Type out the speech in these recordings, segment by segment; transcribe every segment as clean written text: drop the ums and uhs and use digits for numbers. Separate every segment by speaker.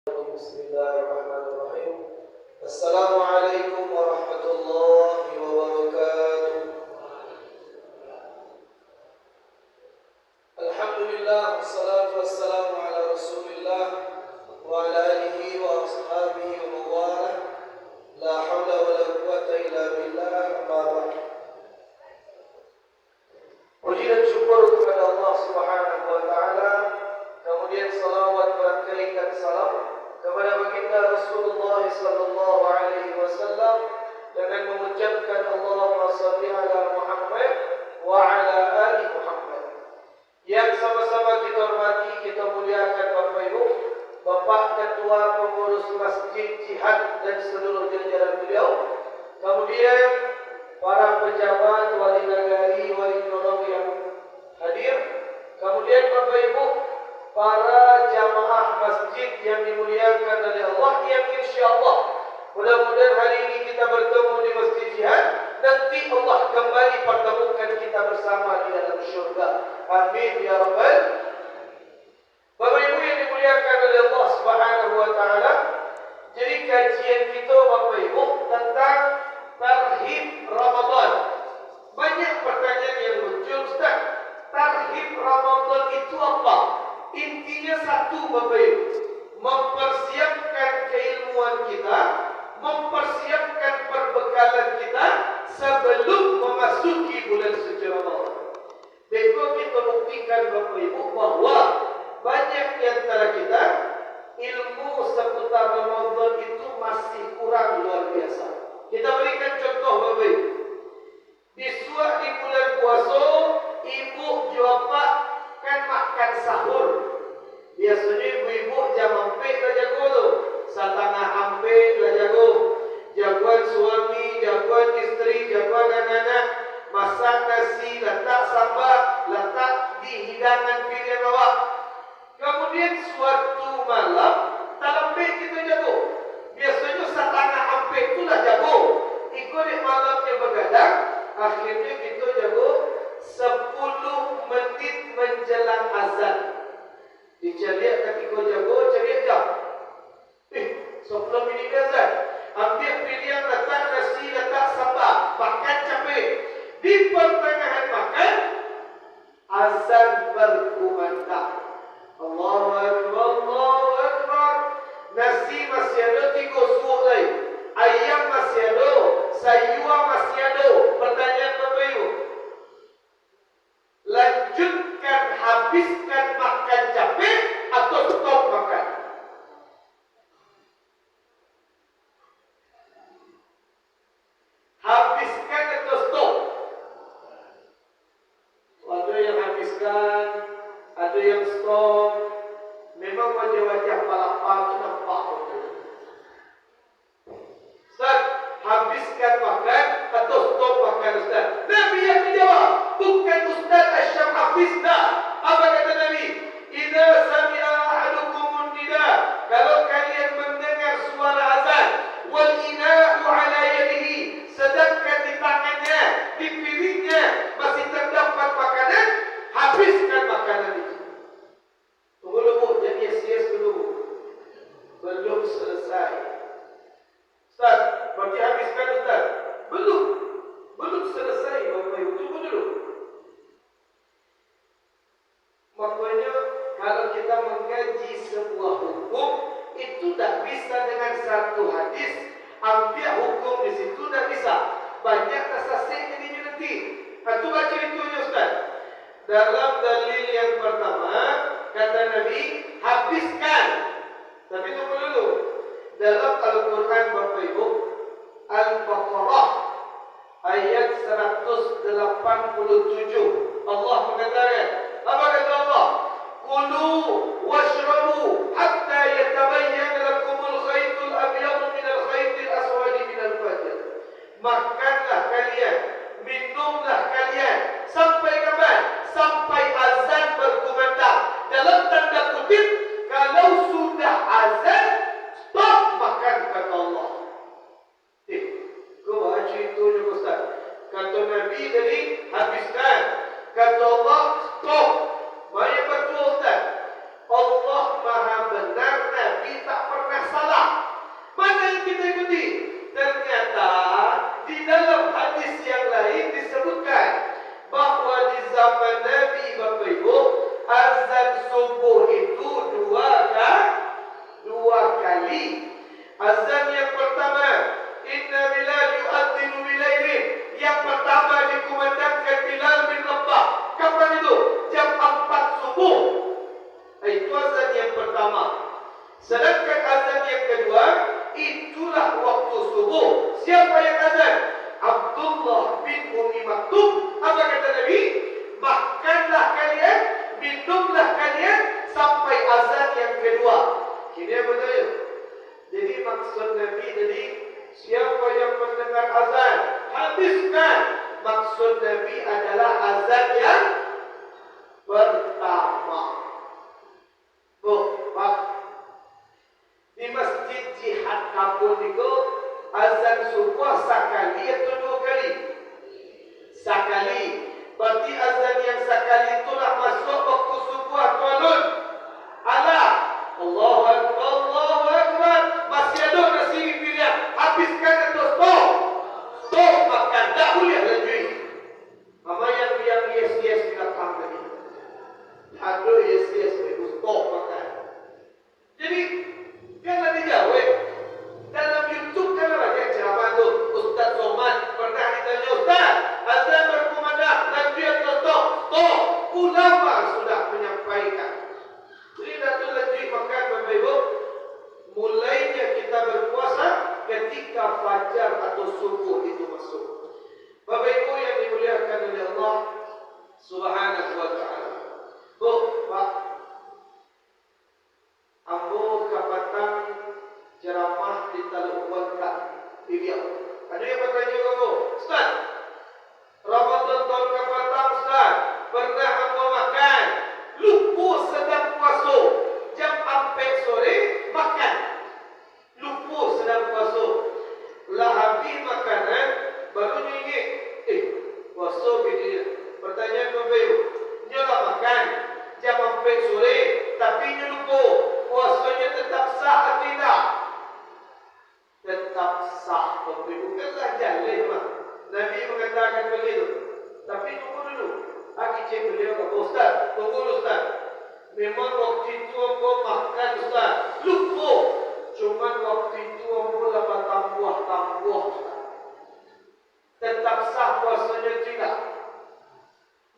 Speaker 1: Bismillahirrahmanirrahim. Assalamualaikum warahmatullahi wabarakatuh. Alhamdulillah, wassalatu wassalamu ala Rasulillah wa ala alihi wa ashabihi wa mawalah. La hawla wa la quwwata illa billah, amma ba'd. Puji dan syukur kepada Allah Subhanahu wa taala. Kemudian salawat dan salam kepada baginda Rasulullah sallallahu alaihi wasallam dengan mengucapkan Allahumma shalli ala Muhammad wa ala ali Muhammad. Yang sama-sama kita hormati, kita muliakan Bapak Ibu, Bapak Ketua Pengurus Masjid Jihad dan seluruh jajaran beliau. Kemudian para pejabat, wali nagari, wali nolong yang hadir. Kemudian Bapak Ibu, para jamaah masjid yang dimuliakan oleh Allah, yang insyaallah mudah-mudahan hari ini kita bertemu di Masjid Jihad, nanti Allah kembali pertemukan kita bersama di dalam syurga. Amin ya rabbal. Bapak Ibu yang dimuliakan oleh Allah Subhanahu wa taala, jadi kajian kita Bapak Ibu tentang tarhib Ramadan. Banyak pertanyaan yang muncul, Ustaz, tarhib Ramadan itu apa? Intinya satu Bapak Ibu, mempersiapkan keilmuan kita, mempersiapkan perbekalan kita sebelum memasuki bulan suci Ramadan. Beko kita buktikan Bapak Ibu bahwa banyak di antara kita ilmu seputar Ramadan itu masih kurang luar biasa. Kita berikan contoh Bapak Ibu. Disuak di bulan puasa, ibu bapak kan makan sahur. Biasanya ibu-ibu jam hampir lah jago tu, setengah hampir lah jago. Jagoan suami, jagoan isteri, jagoan anak-anak, masak nasi, letak sambal, letak di hidangan pilihan awak. Kemudian suatu malam, tak lembik kita jago. Biasanya setengah hampir itulah jago. Ikut malamnya begadang, akhirnya kita jago 10 menit menjelang azan. Dicariak ketika jago, cariak jam. 10 minit azan. Ambil pilihan, letak nasi, letak sambal, makan capek. Di pertengahan makan, azan berkumandang. Allahu Akbar, Allahu Akbar. Nasi masih ada 3 suuk lain. Ayam masih ada, sayur masih ada. Pertanyaan Bapak Ibu, lanjutkan, habiskan makan capek atau stop makan? Habiskan atau stop? Ada yang habiskan, ada yang stop. Memang wajah-wajah palapal itu nampak betul. Ustaz, habiskan makan atau stop makan Ustaz? Nabi yang menjawab, bukan Ustaz Asyam Hafiz dah. Apa kata Nabi? Idza sami'a ahadukumun nida, kalau kalian mendengar suara azan, wal ina'u ala yadihi, sedangkan di tangannya, di piringnya masih terdapat makanan, habiskan makanan itu. Tunggu dulu, jadi yes dulu. Belum selesai. Ustaz, berarti habiskan Ustaz? Belum selesai Bapak Ibu. Tunggu dulu. Makanya kalau kita mengkaji sebuah hukum, itu tak bisa dengan satu hadis ambil hukum di situ, tak bisa. Banyak tasasih jadinya nanti. Itu baca itunya Ustaz. Dalam dalil yang pertama kata Nabi, habiskan. Tapi tunggu dulu. Dalam Al-Quran Bapak Ibu, Al-Baqarah ayat 187, Allah mengatakan, apa kata Allah? Kulu washrabu hatta yatabayyana lakumul khaytul abyad minal khaytil aswadi minal fajr. Makanlah kalian, minumlah kalian sampai kapan? Sampai azan berkumandang. Dalam tanda kutip, kalau sudah azan, stop makan, kata Allah. Kau baca itu je Ustaz. Kata Nabi tadi, habiskan. Kata Allah, stop. Banyak betul Ustaz. Allah maha benar, Nabi Siapa yang azan? Abdullah bin Ummi Maktum. Apa kata Nabi? Makanlah kalian, minumlah kalian sampai azan yang kedua. Ini yang betul. Jadi maksud Nabi tadi, siapa yang mendengar azan, habiskan. Maksud Nabi adalah azan yang pertama. Pak, di masjid jihad kampung itu azan subuh sekali atau dua kali? Sekali. Berarti azan yang sekali itulah masuk waktu subuh atau alun? Allah. Allahu Akbar, Allahu Akbar. Masih ada nasi pilihan. Habiskan atau stop? Stop makan. Tak boleh lanjut. Mama yang yes bilang tadi. Ada yes itu stop makan. Jadi jangan dijawab. Dalam YouTube kan banyak ceramah tu. Ustaz Somad pernah ditanya, Ustaz, azan berkumandang, lanjut atau stop? Stop. Ulama sudah menyampaikan. Jadi Datuk lanjut makan Bapak Ibu. Mulainya kita berpuasa ketika fajar atau subuh itu masuk. Bapak Ibu yang dimuliakan oleh Allah Subhanahu wa taala. Bu, Pak, ambo kapatang ceramah di Talukuan tak di Riau. Ada yang bertanya kamu, Ustaz, Ramadan tahun kapatang Ustaz, pernah ambo makan, lupa sedang puasa, jam 4 sore makan, lupa sedang puasa, lah habis makanan, baru ingat, puasa begini. Pertanyaan Bapak Ibu, nyolah makan jam 4 sore, tapi lupa, puasanya tetap sah atau tidak? Tetap sah. Bapak Ibu, bukanlah jalan mah. Nabi mengatakan begitu. Tapi tunggu dulu. Aku cek beliau kata, Ustaz, tunggu dulu Ustaz. Memang waktu itu aku makan Ustaz, lupa. Cuma waktu itu aku dapat tambuh Ustaz. Tetap sah puasanya tidak?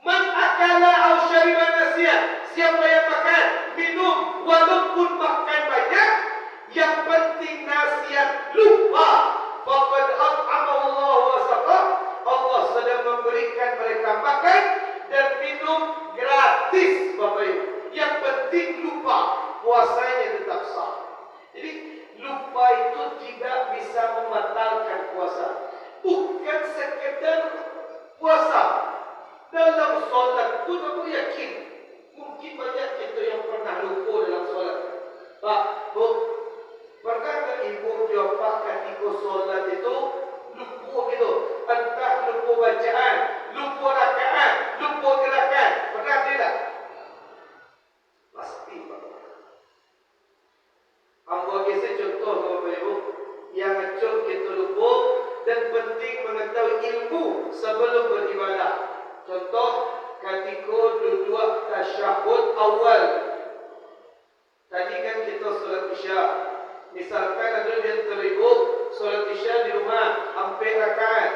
Speaker 1: Man akala au syariba nasiya. Siapa yang makan, minum, walaupun makan banyak, yang penting nasihat lupa. Faqad at'amahu Allah wa saqa. Allah sedang memberikan mereka makan dan minum gratis, Bapak Ibu. Yang penting lupa, puasanya tetap sah. Jadi lupa itu tidak bisa membatalkan puasa. Bukan sekedar puasa. Dalam solat pun aku yakin mungkin banyak kita yang pernah lupa dalam solat. Pak, Bu, pernah tak ibu jawab ketika solat itu lupa gitu? Entah lupa bacaan, lupa rakaat, lupa gerakan. Pernah tidak? Pasti, Pak. Ambil kisah contoh Bapak Ibu yang ngecuk kita lupa dan penting mengetahui ilmu sebelum beribadah. Contoh ketika duduk tasyahud awal. Tadi kan kita solat Isya. Misalkan ada yang teribuk solat Isya di rumah hampir rakaat.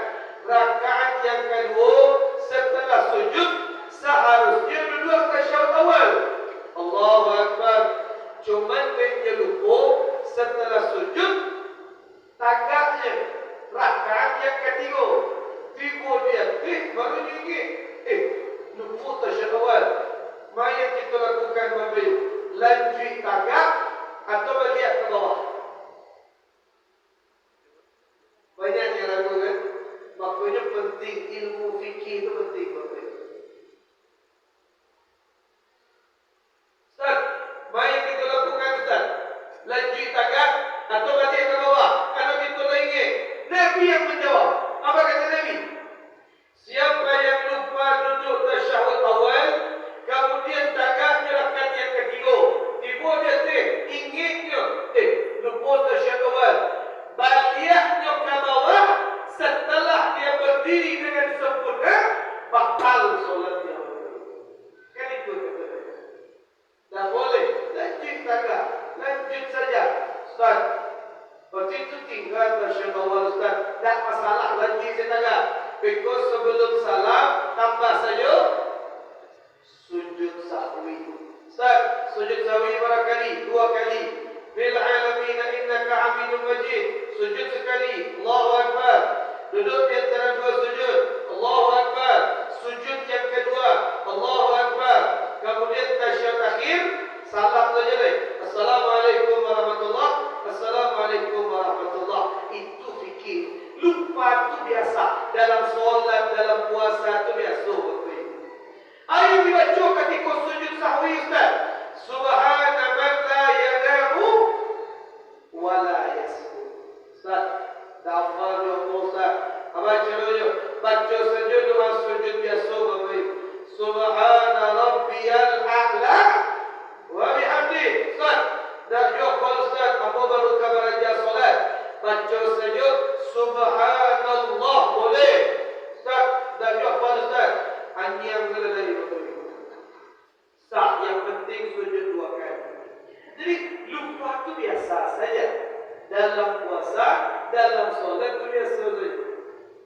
Speaker 1: Rakaat yang kedua setelah sujud seharusnya duduk tasyahud awal. Allahu Akbar. Cuman dia lupa setelah sujud tagaknya rakaat yang ketiga. Tiba dia, baru dia ingat. Lupa tasyahud awal. Mari kita lakukan Bapak Ibu. Lanjut tagak atau melihat ke bawah. Banyak yang ragu kan? Makanya penting ilmu fikih itu penting Bapak Ibu. Ustaz, mari kita lakukan Ustaz. Lanjut tagak atau balik ke bawah. Kalau kita ingat, Nabi yang menjawab. Apa kata Nabi? Siapa yang lupa duduk tasyahud awal, kemudian tagaknya rakaat yang ketiga, tiba dia ingatnya, lupa tasyahud awal, baliknya ke bawah setelah dia berdiri dengan sempurna, batal solatnya. Kan itu kata dia. Tak boleh, lanjut tagak, lanjut saja. Ustaz, waktu itu tinggal tasyahud awal Ustaz, tak masalah lanjut saja. Because sebelum salam tambah saja sujud sahwi. Ustaz, sujud sahwi berapa kali? 2 kali. Bil alamin innaka Hamidum Majid. Sujud sekali. Allahu Akbar. duduk di antara dua sujud, Allahu Akbar. Sujud yang kedua, Allahu Akbar. Kemudian tasyahud akhir, salam saja deh. Assalamualaikum warahmatullahi wabarakatuh. Assalamualaikum warahmatullahi wabarakatuh. Itu fikir. Lupa itu biasa. Dalam solat, dalam puasa itu biasa. Ayat dibaca ketika sujud sahwi Ustaz. Subhana man la yanamu wa la yasbut. Ustaz, dafal yo Ustaz. Baca dulu. Baca saja doa sujud biasa Bapak Ibu. Subhana rabbiyal a'la wa bihamdi. Ustaz, dah jawab Ustaz, apa baru kabar aja solat? Baca saja subhanallah boleh. Ustaz, dah jawab Ustaz. Yang dari sah, yang penting sujud dua kali. Jadi lupa itu biasa saja. Dalam puasa, dalam solat itu biasa saja.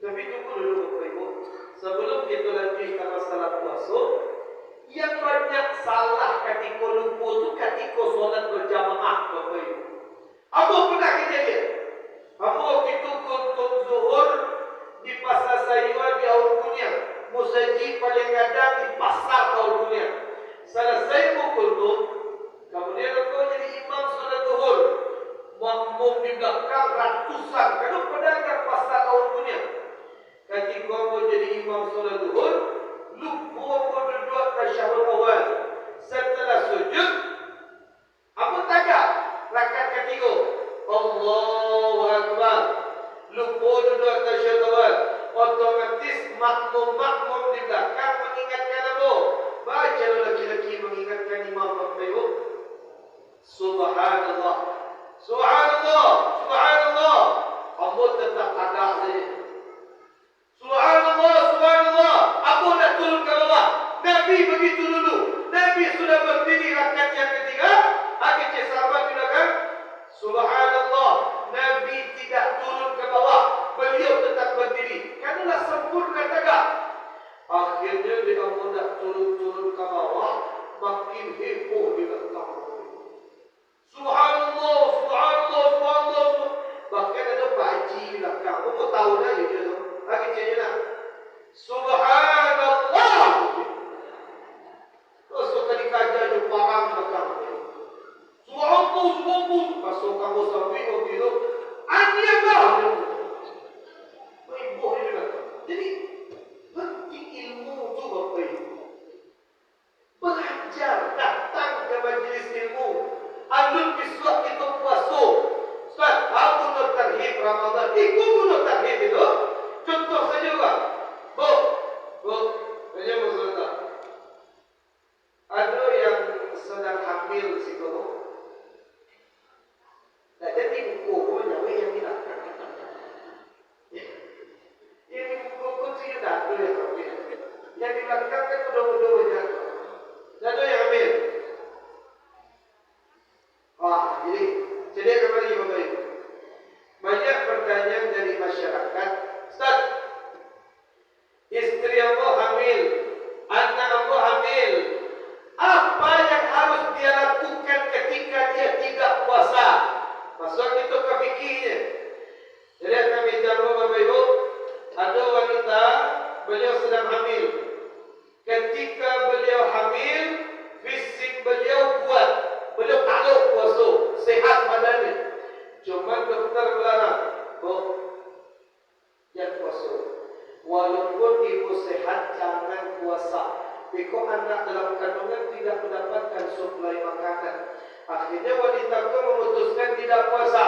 Speaker 1: Tapi tunggu dulu Bapak Ibu. Sebelum kita lanjutkan masalah puasa, yang banyak salah ketika lupa itu ketika solat berjamaah Bapak Ibu. Apa pernah kejadian? Apa itu kuntum zuhur di pasar sayuran di Awal Kunyang. Musajid paling kadang di pasar Awal Kunyang. Selesai pukul tu, kemudian engkau jadi imam solat zuhur. Makmum di belakang ratusan. Kalau pedagang pasar Awal Kunyang. Ketika engkau jadi imam solat zuhur, lupa engkau berdua tasyahud awal. Setelah sujud, apa tagak? Rakaat ketiga. Allahu Akbar. Lupa duduk tasyahud awal. Otomatis makmum-makmum di belakang mengingatkan apa? Baca lelaki-lelaki mengingatkan imam Bapak Ibu. Subhanallah. Subhanallah. Subhanallah. Allah tetap ada saja. Subhanallah. Subhanallah. Apa nak turun ke bawah? Nabi begitu dulu. Nabi sudah berdiri rakaat yang ketiga. Akhirnya sahabat di belakang. Subhanallah. Nabi tidak turun ke bawah. Beliau tetap berdiri. Kanulah sempurna tegak. Akhirnya dia mudah turun-turun ke bawah. Makin heboh di belakang. Subhanallah, subhanallah, subhanallah. Bahkan ada Pak Haji di belakang. Kamu tahu dah dia tu. Lagi dia nak. Subhanallah. Terus kita dikajar di parang belakang. Subhanallah, subhanallah. Pasal kamu sampai begitu. Aniabah. Jadi penting ilmu tu Bapak Ibu. Belajar, datang ke majlis ilmu. Alun biswak itu puasa. Ustaz, aku nak tarhib Ramadan. Ikut nak tarhib itu. Contoh saja Pak. Bu, saja maksudnya. Ada yang sedang hamil situ. Tak jadi buku punya yang tidak. Ini buku tidak ada yang hamil. Yang dilakukan kan mudah-mudah jatuh. Jatuh yang hamil. Jadi kembali Bapak Ibu. Banyak pertanyaan dari masyarakat. Ustaz, istri Allah hamil, anak Allah hamil. Apa yang harus dia lakukan ketika dia tidak puasa? Masuk itu ke fikirnya. Jadi kami jawab Bapak Ibu. Ada wanita, beliau sedang hamil. Ketika beliau hamil, fisik beliau kuat. Beliau tak ada puasa, sehat badannya. Cuma dokter melarang, Bu, jangan puasa. Walaupun ibu sehat, jangan puasa. Biko anak dalam kandungan tidak mendapatkan suplai makanan. Akhirnya wanita itu memutuskan tidak puasa.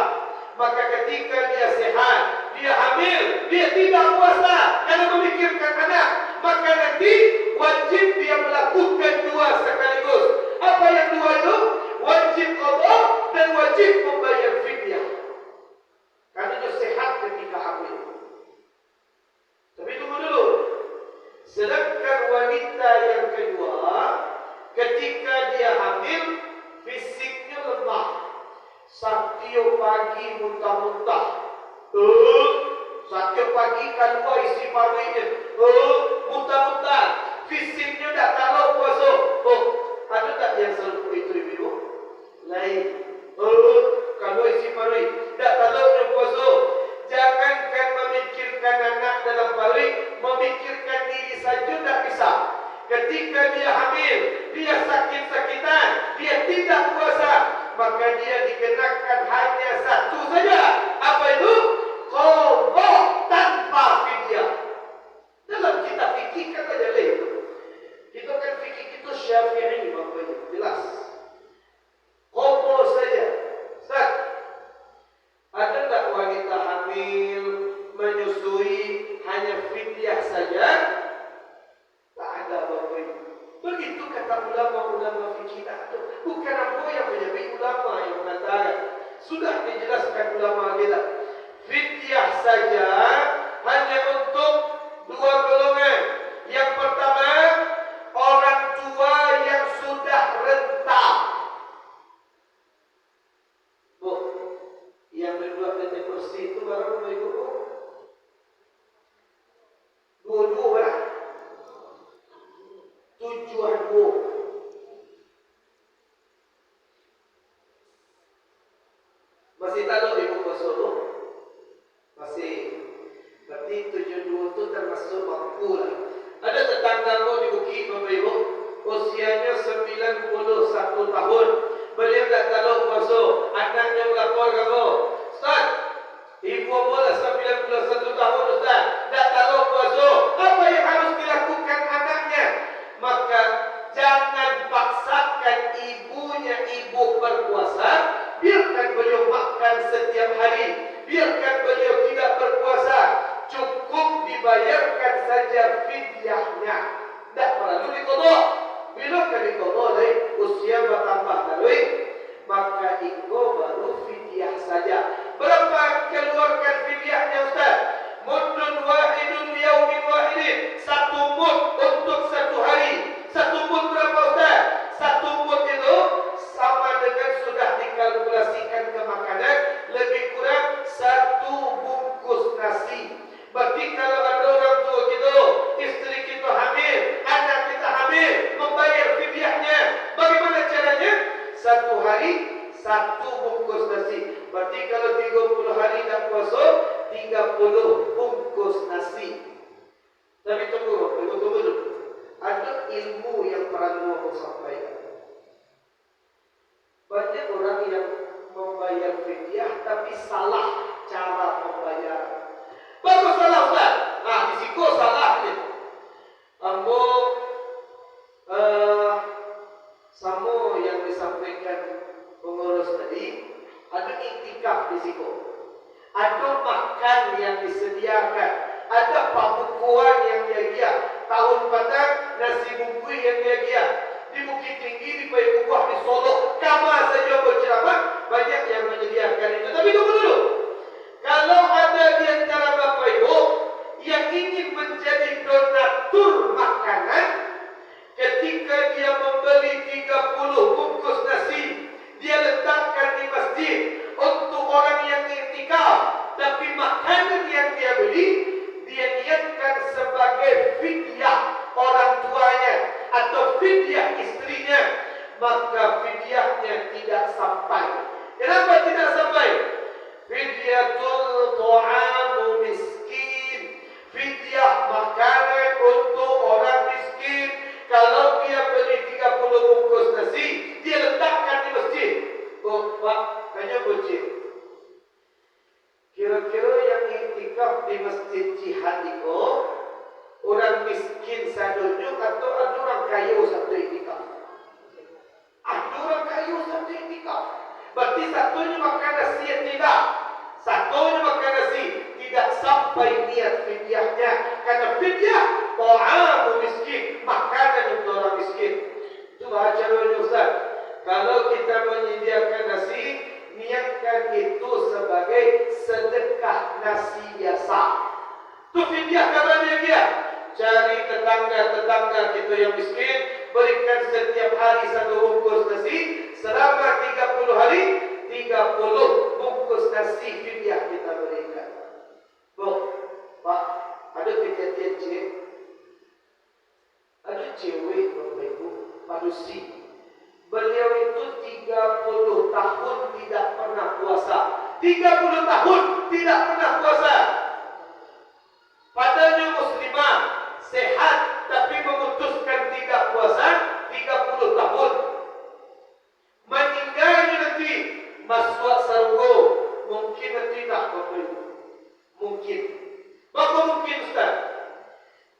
Speaker 1: Maka ketika dia sehat, dia hamil, dia tidak puasa karena memikirkan anak. Maka nanti wajib dia melakukan dua sekaligus. Apa yang dua itu? Wajib qada dan wajib membayar fidyah. Karena dia sehat ketika hamil. Tapi tunggu dulu. Sedangkan wanita yang kedua, ketika dia hamil, fisiknya lemah. Sabtu pagi muntah-muntah. Sabtu pagi keluar isi paruhnya. Muntah-muntah. Fisiknya tak tahu puasa. Ada tak yang selalu itu ibu? Lain. Kalau isi paruh tak tahu puasa. Jangankan memikirkan anak. Bukan ambo yang menyebut, ulama yang mengatakan. Sudah dijelaskan ulama kita. Fidyah saja hanya untuk dua golongan. Yang pertama, orang tua yang sudah renta. Bu, yang berdua PT kursi itu baru ibu. Dua-dua berapa? Tujuan dua. Masih tahu ibu Solo? Masih. Berarti 72 itu termasuk mampu lah. Ada tetanggamu di Bukit Bapak Ibu, usianya 91 tahun. Beliau tak tahu puasa. Anaknya melapor kamu, Ustaz, ibu bola 91 tahun Ustaz, tak tahu puasa. Apa yang harus dilakukan anaknya? Maka jangan paksakan ibunya ibu berpuasa. Biarkan beliau makan setiap hari. Biarkan beliau tidak berpuasa. Cukup dibayarkan saja fidyahnya. Tak perlu dikodok. Bila kan dikodok dari usia bertambah dari, maka itu baru fidyah saja. Berapa keluarkan fidyahnya Ustaz? Mudun wahidun yaumin wahidin. Satu mud untuk satu hari. Satu mud berapa Ustaz? Satu mud itu sama dengan sudah dikalkulasikan ke makanan, lebih kurang satu bungkus nasi. Berarti kalau ada orang tua kita, istri kita hamil, anak kita hamil, membayar fidyahnya, bagaimana caranya? Satu hari satu bungkus nasi. Berarti kalau 30 hari tak puasa, 30 bungkus nasi. Tapi tunggu dulu. Ada ilmu yang perlu aku sampaikan. Banyak orang yang membayar fidyah tapi salah cara pembayaran. Bagus salah Ustaz. Nah, risiko salah ni. Ambo sama yang disampaikan pengurus tadi, ada iktikaf risiko. Ada makan yang disediakan, ada pembukuan yang dia tahun petang nasi bungkus yang dia di Bukit Tinggi, di Payu Buah, di Solo, kama saja berceramah, banyak yang menyediakan itu. Tapi tunggu dulu. Kalau ada di antara Bapak Ibu yang ingin menjadi donatur makanan, ketika dia membeli 30 bungkus nasi, dia letakkan di masjid untuk orang yang iktikaf, tapi makanan yang dia beli, dia niatkan sebagai fidyah orang tuanya atau fidyah istrinya, maka fidyahnya tidak sampai. Kenapa tidak sampai? Fidyatul ta'amu miskin, fidyah makanan untuk orang miskin. Kalau dia beli 30 bungkus nasi, dia letakkan di masjid. Oh Pak, hanya bocil. Kira-kira yang iktikaf di masjid jihad itu orang miskin sadunjuk atau ada orang kaya satu iktikaf? Ada orang kaya satu iktikaf. Berarti satunya makan nasi tidak. Satunya makan nasi tidak sampai niat fidyahnya. Karena fidyah ta'amu miskin, makanan untuk orang miskin. Itu baca dulu Ustaz. Kalau kita menyediakan nasi, niatkan itu sebagai sedekah nasi biasa. Itu fidyah kabarnya dia. Cari tetangga-tetangga kita yang miskin, berikan setiap hari satu bungkus nasi, selama 30 hari 30 bungkus nasi fidyah kita berikan. Bu, Pak, ada kejadian ada cewek Bapak Ibu, manusia. Beliau itu 30 tahun tidak pernah puasa. 30 tahun tidak pernah puasa. Padanya muslimah, sehat, tapi memutuskan tidak puasa 30 tahun. Meninggalnya nanti masuk surga. Mungkin nanti tak Bapak Ibu. Mungkin. Bapa mungkin Ustaz.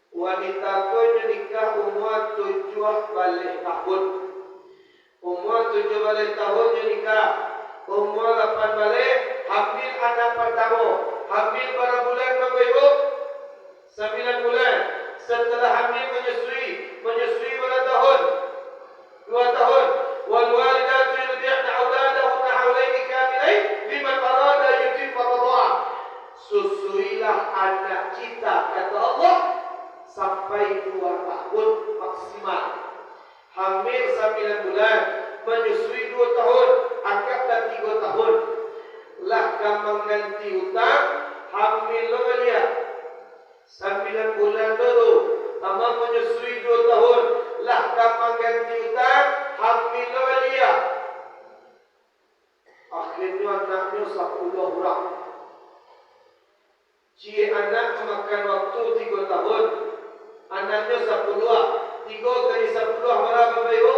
Speaker 1: Wanita ko nikah umur 7 balik tahun. Umur 7 balik tahun nikah. Umur 8 balik hamil anak pertama. Hamil berapa bulan Bapak Ibu? 9 bulan. Setelah hamil menyusui berapa tahun? 2 tahun. Wal walid 9 bulan, menyusui 2 tahun, anggaplah 3 tahun. Lah kamu mengganti utang, hamil lo belia 9 bulan dulu, sama menyusui 2 tahun. Lah kamu mengganti utang, hamil lo belia. Akhirnya anaknya 10 orang. Cie anak makan waktu 3 tahun. Anaknya 10. 3 kali 10 berapa Bapak Ibu?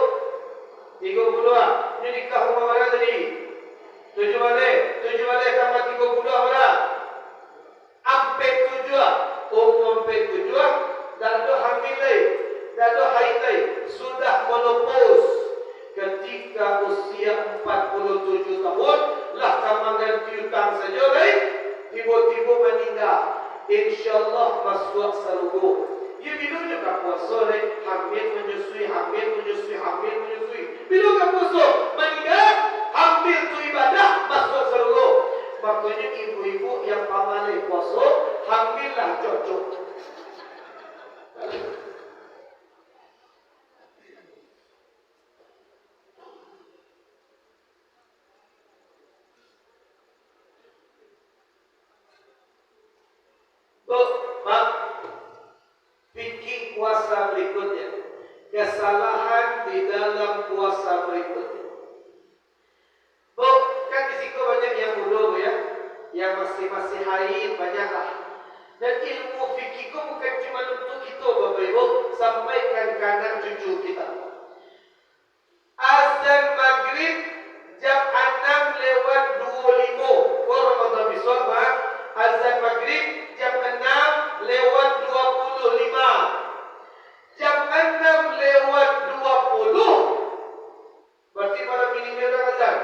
Speaker 1: 30. Ini nikah umur berapa tadi? 7 balik tambah 30 berapa? Sampai 7. Umur sampai 7. Dah ada hamil lagi. Dah ada haid lagi. Sudah menopause. Ketika usia 47 tahun, lah kamu ganti utang saja lagi. Tiba-tiba meninggal. InsyaAllah masuk surga. Ya bila juga puasa lagi. Hamil menyusui. Bila juga puasa meninggal, hamil tu ibadah, masuk surga. Makanya ibu-ibu yang pamalai puasa, hamillah cocok. Fikih puasa berikutnya. Kesalahan di dalam puasa berikutnya. Kan di situ banyak yang bodoh ya, yang masih haid banyaklah. Dan ilmu fikih bukan cuma untuk kita Bapak Ibu, sampaikan ke anak cucu kita. Azan maghrib jam 6:25. Ramadan besok azan maghrib jam 6:25. Jam 6:20 berarti pada minit orang azan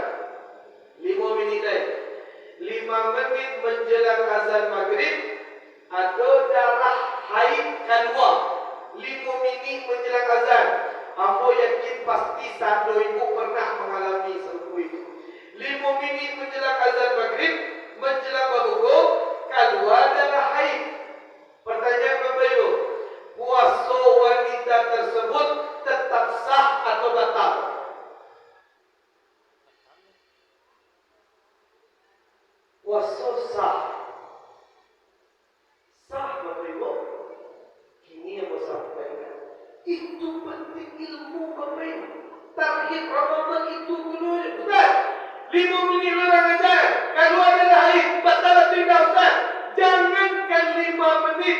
Speaker 1: 5 minit lagi. 5 menit menjelang azan maghrib ada darah haid keluar. 5 minit menjelang azan. Aku yakin pasti satu ibu pernah mengalami seperti itu. 5 minit menjelang azan maghrib, menjelang maghrib keluar darah haid. Pertanyaan Bapak Ibu, puasa wanita tersebut tetap sah atau batal? Puasa sah. Sah Bapak Ibu. Ini yang mau sampaikan. Itu penting ilmu Bapak Ibu. Tarhib Ramadan itu dulu. Ustaz, 5 menit orang azan, keluar darah haid, batal atau tidak Ustaz? Jangankan 5 menit,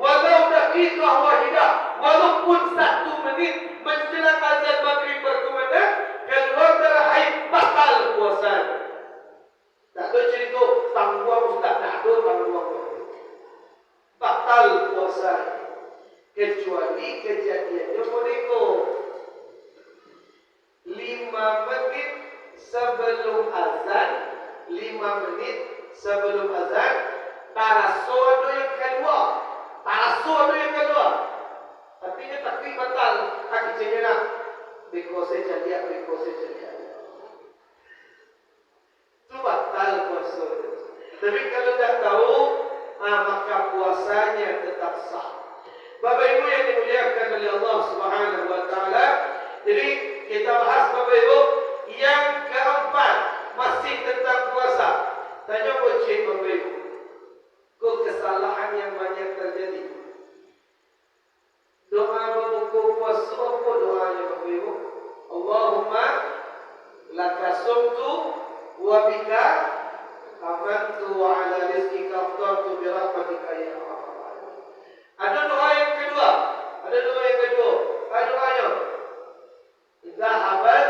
Speaker 1: walau daqiqah wahidah, walaupun 1 menit menjelang azan maghrib berkumandang, keluar darah haid, batal puasa. Tak ada cerita tangguh Ustaz, tak ada tangguh. Batal puasa. Kecuali kejadiannya mereka 5 menit sebelum azan, 5 menit sebelum azan, taraso ada yang keluar. Tapi dia takbir batal. Kaki cakap nak beko saya jadi. Itu batal puasa. Tapi kalau tak tahu, maka puasanya tetap sah. Bapak Ibu yang dimuliakan oleh Allah Subhanahu wa taala. Jadi kita bahas Bapak Ibu yang keempat, masih tentang puasa. Tanya bocil Bapak Ibu, kesalahan yang banyak terjadi. Doa berbuka puasa apa doanya Bapak Ibu? Allahumma laka sumtu wa bika amantu wa ala rizqika aftartu bi rahmatika ya Allah. Ada doa yang kedua. Doanya zahabat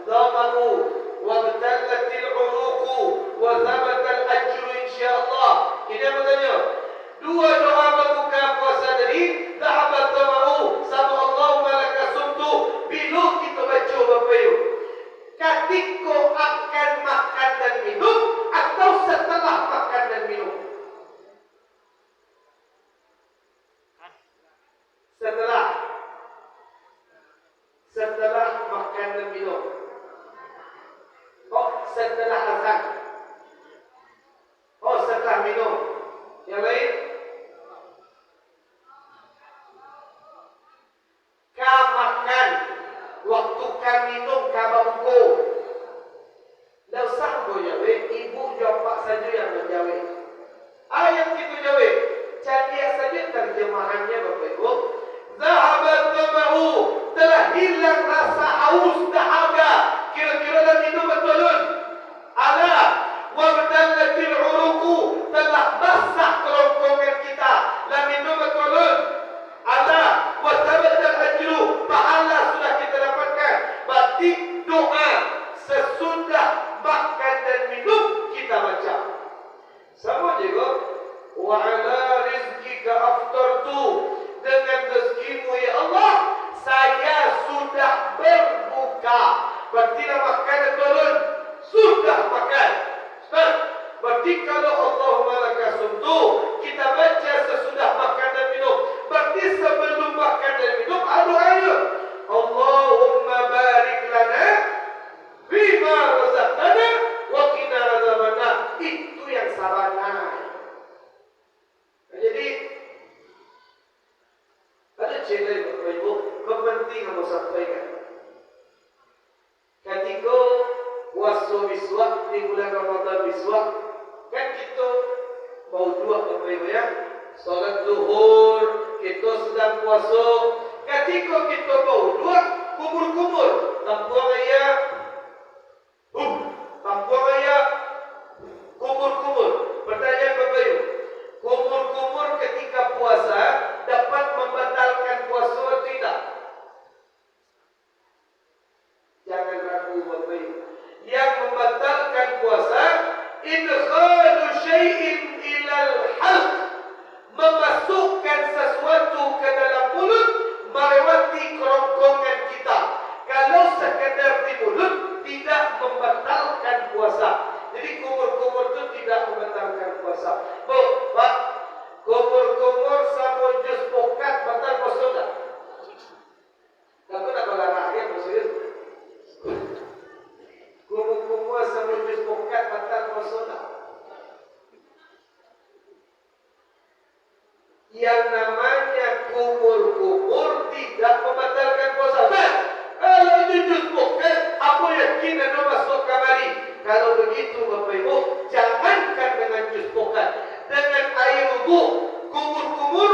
Speaker 1: dhamaru wa btallatil uruqu wa thabatal ajru insyaallah. Ini apa tanya? 2 doa berbuka puasa tadi, zahabat dhamaru sama Allahumma laka sumtu. Bila kita baca Bapak Ibu, ketika akan makan dan minum atau setelah makan dan minum? Setelah makan dan minum. Setelah azan. Setelah minum. Yang lain? Berarti kalau Allahumma laka sumtu kita baca sesudah makan dan minum. Berarti sebelum makan dan minum doa. Allahumma barik lana bima razaqtana wa qina adzabannar. Itu yang sarana. Jadi ada challenge Bapak Ibu, kepentingan mau sampaikan. Ketika puasa miswak di bulan Ramadan miswak, kan kita mau dua Bapak Ibu ya. Salat zuhur kita sedang puasa. Ketika kita mau dua kumur-kumur, tampuang ayat, tampuang ayat, kumur-kumur. Pertanyaan Bapak Ibu, kumur-kumur ketika puasa dapat membatalkan puasa atau tidak? Jangan ragu Bapak Ibu. Yang membatalkan puasa idkhalu syai'in ilal halq, memasukkan sesuatu ke dalam mulut melewati kerongkongan kita. Kalau sekadar di mulut tidak membatalkan puasa. Jadi kumur-kumur itu tidak membatalkan puasa. Bu, Pak, kumur-kumur sama jus pokat batal puasa tak? Kamu nak olahraga maksudnya? Kumur-kumur sama jus pokat batal puasa tak? Yang namanya kumur-kumur tidak membatalkan puasa. Nah, kalau jus pokat, aku yakin anda masuk kamari. Kalau begitu Bapak Ibu, jangankan dengan jus pokat, dengan air wudhu, kumur-kumur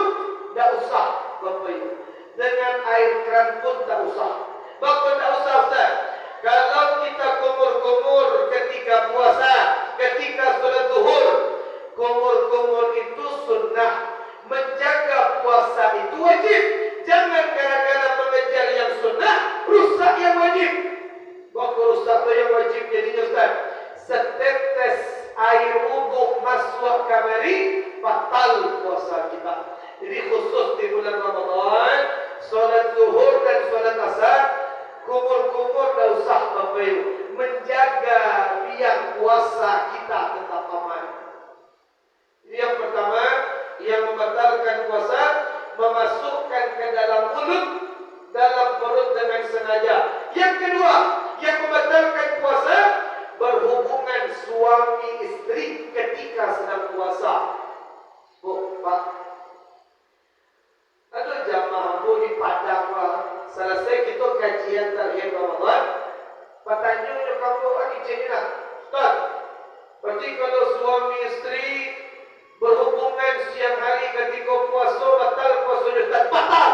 Speaker 1: tak usah Bapak Ibu. Dengan air keran pun tak usah. Bahkan tak usah Ustaz. Kalau kita kumur-kumur ketika puasa, ketika salat zuhur, kumur-kumur itu sunnah. Menjaga puasa itu wajib. Jangan gara-gara mengejar yang sunnah, rusak yang wajib. Waktu rusak yang wajib jadinya Ustaz, setetes air wudhu masuk kamari batal puasa kita. Jadi khusus di bulan Ramadan, solat zuhur dan solat asar, kumur-kumur tak usah Bapak Ibu. Menjaga biar puasa kita tetap aman. Yang pertama, yang membatalkan puasa, memasukkan ke dalam mulut, dalam perut dengan sengaja. Yang kedua, yang membatalkan puasa, berhubungan suami istri ketika sedang puasa. Bu, Pak, ada jamaah bu di Padang, Pak. Selesai kita kajian tarikh Ramadan, bertanya kamu lagi cerita, Ustaz, berarti kalau suami istri berhubungan siang hari ketika puasa batal puasanya Ustaz? Batal.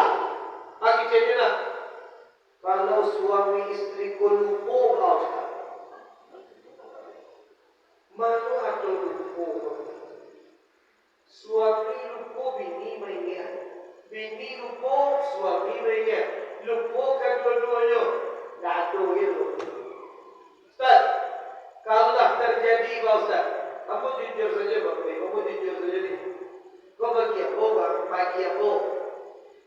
Speaker 1: Lagi cerita. Kalau suami istri ko lupa Ustaz, mana ada lupa? Suami lupa bini mengingat, bini lupa suami mengingat, lupa kedua-duanya. Tak ada gitu Ustaz. Kalau terjadi Pak Ustaz, kamu jujur saja Bapak Ibu, kamu jujur saja ni. Kau bagi apa? Bagi apa?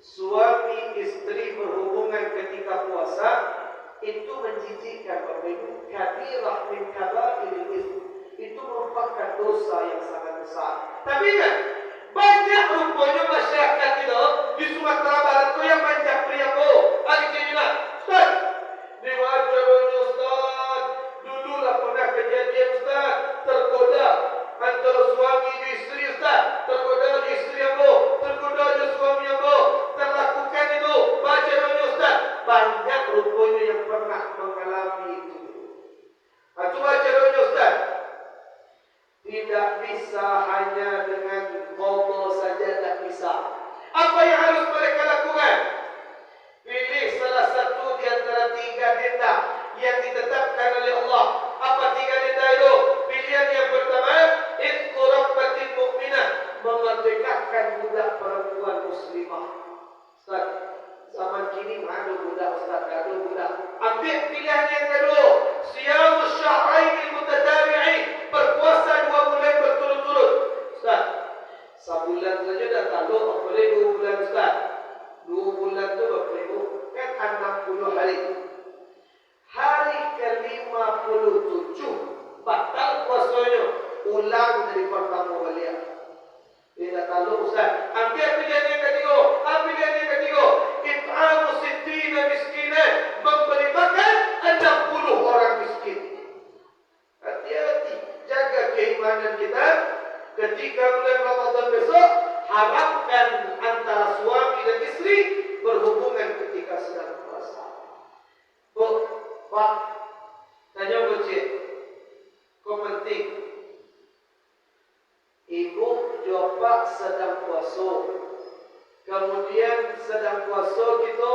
Speaker 1: Suami istri berhubungan ketika puasa itu menjijikkan Bapak Ibu. Kabirah min kabairil itsm. Itu merupakan dosa yang sangat besar. Tapi ingat, banyak rupanya masyarakat kita di Sumatera Barat tu yang banyak pria bo. Lagi cerita, Ustaz, di wajarnya Ustaz, dululah pernah kejadian Ustaz, tergoda antara suami dan istri Ustaz, tergoda di istri yang bo, tergoda di suami yang bo, terlakukan itu, wajarnya Ustaz. Banyak rupanya yang pernah mengalami itu. Itu wajarnya Ustaz. Tidak bisa hanya dengan qada saja, tak bisa. Apa yang harus mereka lakukan? Pilih salah satu di antara tiga denda yang ditetapkan oleh Allah. Apa tiga denda itu? Pilihan yang pertama, itqu raqabatin mukminah, memerdekakan budak perempuan muslimah. Ustaz, zaman kini mana budak Ustaz? Ada budak. Ambil pilihan yang kedua, siyamus syahrain mutatabi'in, berpuasa 2 bulan berturut-turut. Ustaz, sebulan saja dah takluk, boleh 2 bulan Ustaz. 2 bulan tu berapa ribu? Kan 60 hari. Hari ke-57 batal puasanya. ulang dari pertama balik. Tidak tahu Ustaz. Ambil pilihan yang ketiga. Pilihan yang ketiga. It'amu sittina miskinan. Memberi makan 60 orang miskin. Hati-hati. Jaga keimanan kita. Ketika bulan Ramadan besok, haramkan antara suami dan istri berhubungan ketika sedang puasa. Bu, Pak, tanya bocil. Kau penting. Ibu jawab Pak sedang puasa. Kemudian sedang puasa kita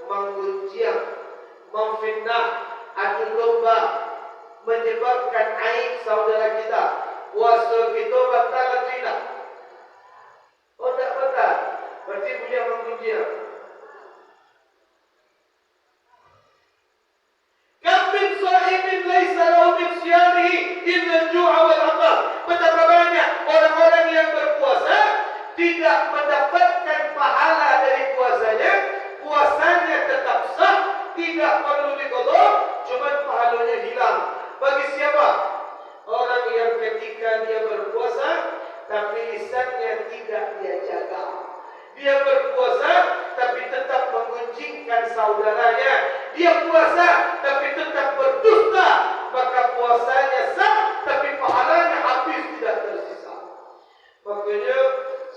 Speaker 1: menggunciang, memfitnah, adu domba, menyebabkan aib saudara kita. Puasa kita batal atau tidak? Oh tak batal. Berarti punya menggunciang. Kam min sahimin laisa lahu min siyamihi illa al-ju'a wal 'athar. Betapa banyak orang-orang yang berpuasa tidak mendapatkan pahala dari puasanya, puasanya tetap sah, tidak perlu diqadha, cuma pahalanya hilang. Bagi siapa? Orang yang ketika dia berpuasa tapi lisannya tidak dia jaga. Dia berpuasa tapi tetap menggunjingkan saudaranya. Dia puasa tapi tetap berdusta, maka puasanya sah tapi pahalanya habis tidak tersisa. Makanya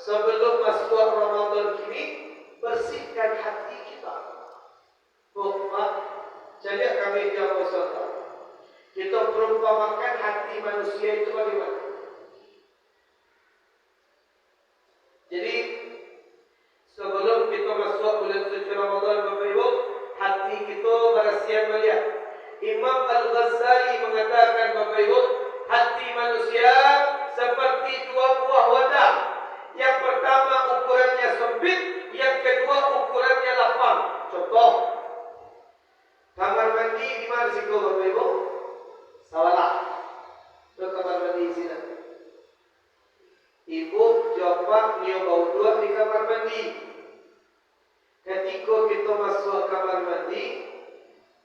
Speaker 1: sebelum masuk Ramadan ini bersihkan hati kita. Pak, jadi kami yang puasa. Kita perumpamakan hati manusia itu bagaimana? Jadi sebelum kita masuk bulan suci Ramadan, Bapak Ibu, hati kita berasihan mulia. Imam Al-Ghazali mengatakan, Bapak Ibu, hati manusia seperti dua buah wadah. Yang pertama ukurannya sempit, yang kedua ukurannya lapang. Contoh, kamar mandi di mana sih Bapak Ibu? Salah. Itu kamar mandi di sini. Ibu jawab dia bau dua di kamar mandi. Ketika kita masuk kamar mandi,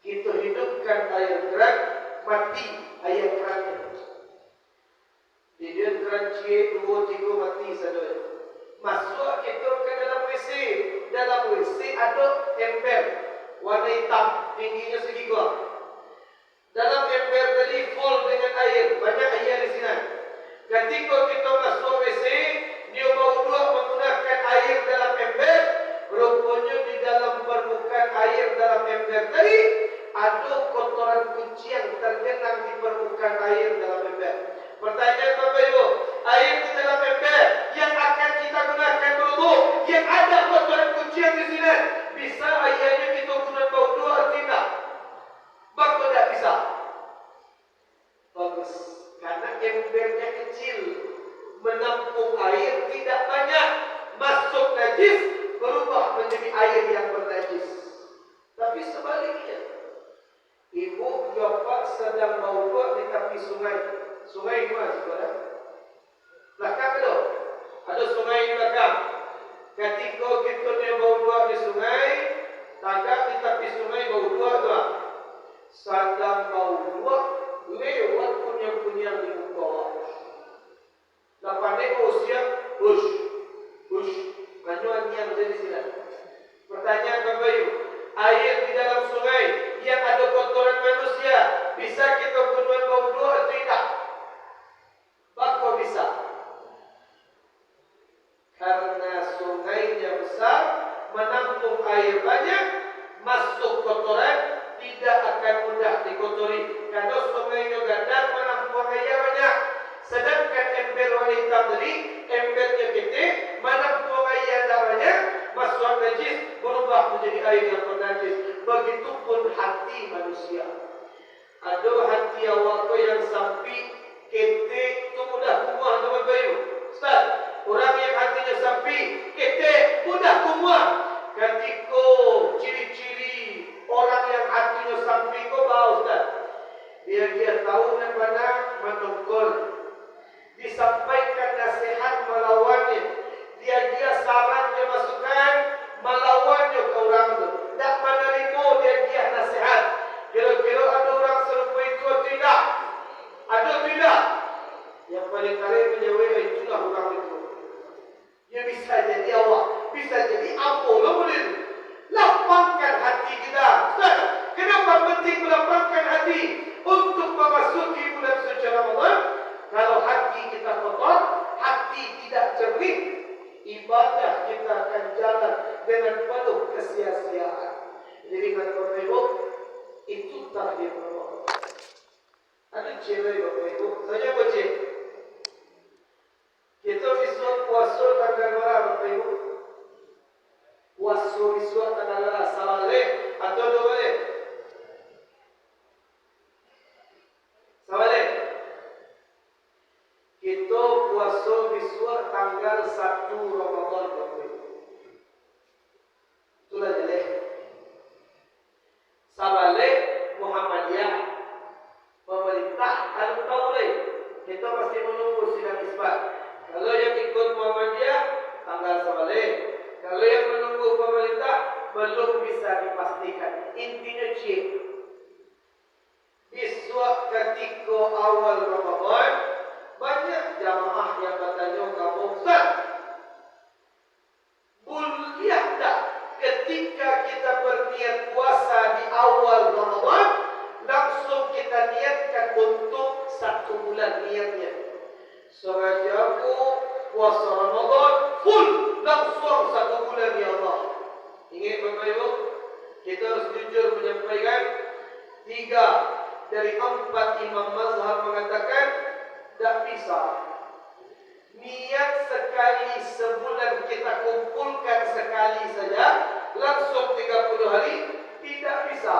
Speaker 1: kita hidupkan air keran, mati air kerannya. Dia keran C2, 3 mati saja. Masuk kita ke dalam WC. Dalam WC ada ember warna hitam, tingginya segigau. Dalam ember tadi full dengan air, banyak air di sini. Ketika kita masuk WC, dia mau dua menggunakan air dalam ember. Rupanya di dalam permukaan air dalam ember tadi ada kotoran kucing yang tergenang di permukaan air dalam ember. Pertanyaan Bapak Ibu, air di dalam ember yang akan kita gunakan berwudu, yang ada kotoran kucing di sini, bisa airnya kita gunakan berwudu atau tidak? Bako tidak bisa. Bagus. Karena embernya kecil, menampung air tidak banyak, masuk najis, berubah menjadi air yang bernajis. Tapi sebaliknya, ibu bapak sedang bawa di tepi sungai. Sungai di mana saudara? Belakang itu, ada sungai di belakang. Ketika kita bawa di sungai, tagak di tepi sungai bawa dua. Sedang bawa lewat punya di bawah. Lapan usia bush. Manuan yang ada di sini. Pertanyaan Bapak Ibu, air di dalam sungai yang ada kotoran manusia, bisa kita gunakan wudu atau tidak? Bako bisa. Karena sungainya besar, menampung air banyak, masuk kotoran, tidak akan mudah dikotori. Karena sungainya gandang, menampung air banyak. Sedangkan ember warna hitam tadi, embernya gede, menampung air banyak, masuk najis, berubah menjadi air yang bernajis. Begitupun hati manusia. Ada hati awak yang sampai ketek itu mudah kumuah sama bayu. Ustaz, orang yang hatinya sampai ketek mudah kumuah. Ketika ciri-ciri orang yang hatinya sampai kau bau Ustaz. Dia tahu yang mana menungkul. Disampaikan nasihat melawannya. Dia saran dia masukkan melawannya ke orang itu. Tak menerima dia nasihat. Kira-kira ada orang serupa itu atau tidak? Ada tidak? Yang paling kali menjawab itulah orang itu. Dia bisa jadi awak, bisa jadi ampuh, boleh. Lapangkan hati kita. Ustaz, kenapa penting melapangkan hati untuk memasuki bulan suci Ramadan? Kalau hati kita kotor, hati tidak jernih, ibadah kita akan jalan dengan penuh kesia-siaan. Jadi kata Bapak Ibu, itu takdir Ramadan. Ada cewek Bapak Ibu, saya baca. Kita bisa puasa tanggal berapa Bapak Ibu? Puasa bisa tanggal berapa? Sabale atau dua balik? Sabale. Kita puasa bisa tanggal 1 Ramadan Bapak Ibu. Itulah jelek. Sabale Muhammadiyah pemerintah harus tahu deh. Kita masih menunggu sidang isbat. Kalau yang ikut Muhammadiyah tanggal sabale. Kalau yang menunggu pemerintah belum bisa dipastikan. Intinya cik. Besok ketika awal Ramadan banyak jamaah yang bertanya kamu, Ustaz, boleh tak ketika kita berniat puasa di awal Ramadan langsung kita niatkan untuk 1 bulan niatnya. Sengaja aku puasa Ramadan full langsung 1 bulan ya Allah. Ingat Bapak Ibu, kita harus jujur menyampaikan 3 dari 4 imam mazhab mengatakan tak bisa. Niat sekali sebulan kita kumpulkan sekali saja langsung 30 hari tidak bisa.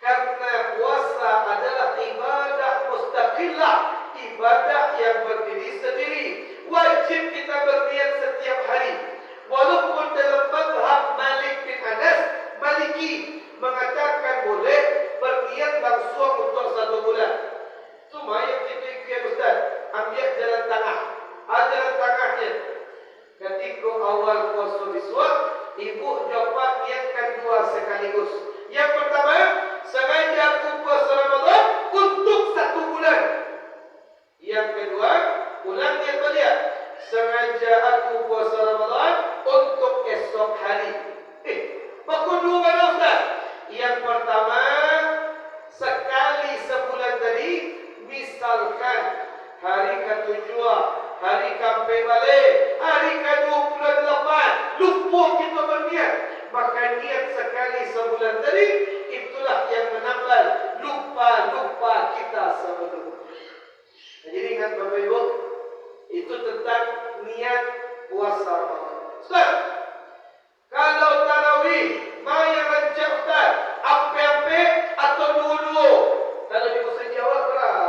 Speaker 1: Karena puasa adalah ibadah mustaqillah, ibadah yang berdiri sendiri. Wajib kita berniat setiap hari. Walaupun dalam mazhab Malik bin Anas, Maliki mengatakan boleh berniat langsung untuk 1 bulan. Cuma yang kita ikut Ustaz, ambil jalan tengah. Ada jalan tengahnya. Ketika awal puasa biswa, ibu dapat niatkan 2 sekaligus. Yang pertama, sengaja aku puasa Ramadan untuk 1 bulan. Yang kedua, ulang niat balik. Sengaja aku puasa Ramadan untuk esok hari. Bakul 2 mana Ustaz? Yang pertama, sekali sebulan tadi, misalkan hari ke-7, hari ke-4 balik, hari ke-28, lupa kita berniat. Maka niat sekali sebulan tadi, itulah yang menambal lupa-lupa kita sebelum. Jadi ingat Bapak Ibu, itu tentang niat puasa Ramadan. Ustaz, kalau tarawih, maya rancak Ustaz, ampe-ampe atau dua-dua? Kalau di bahasa Jawa berapa?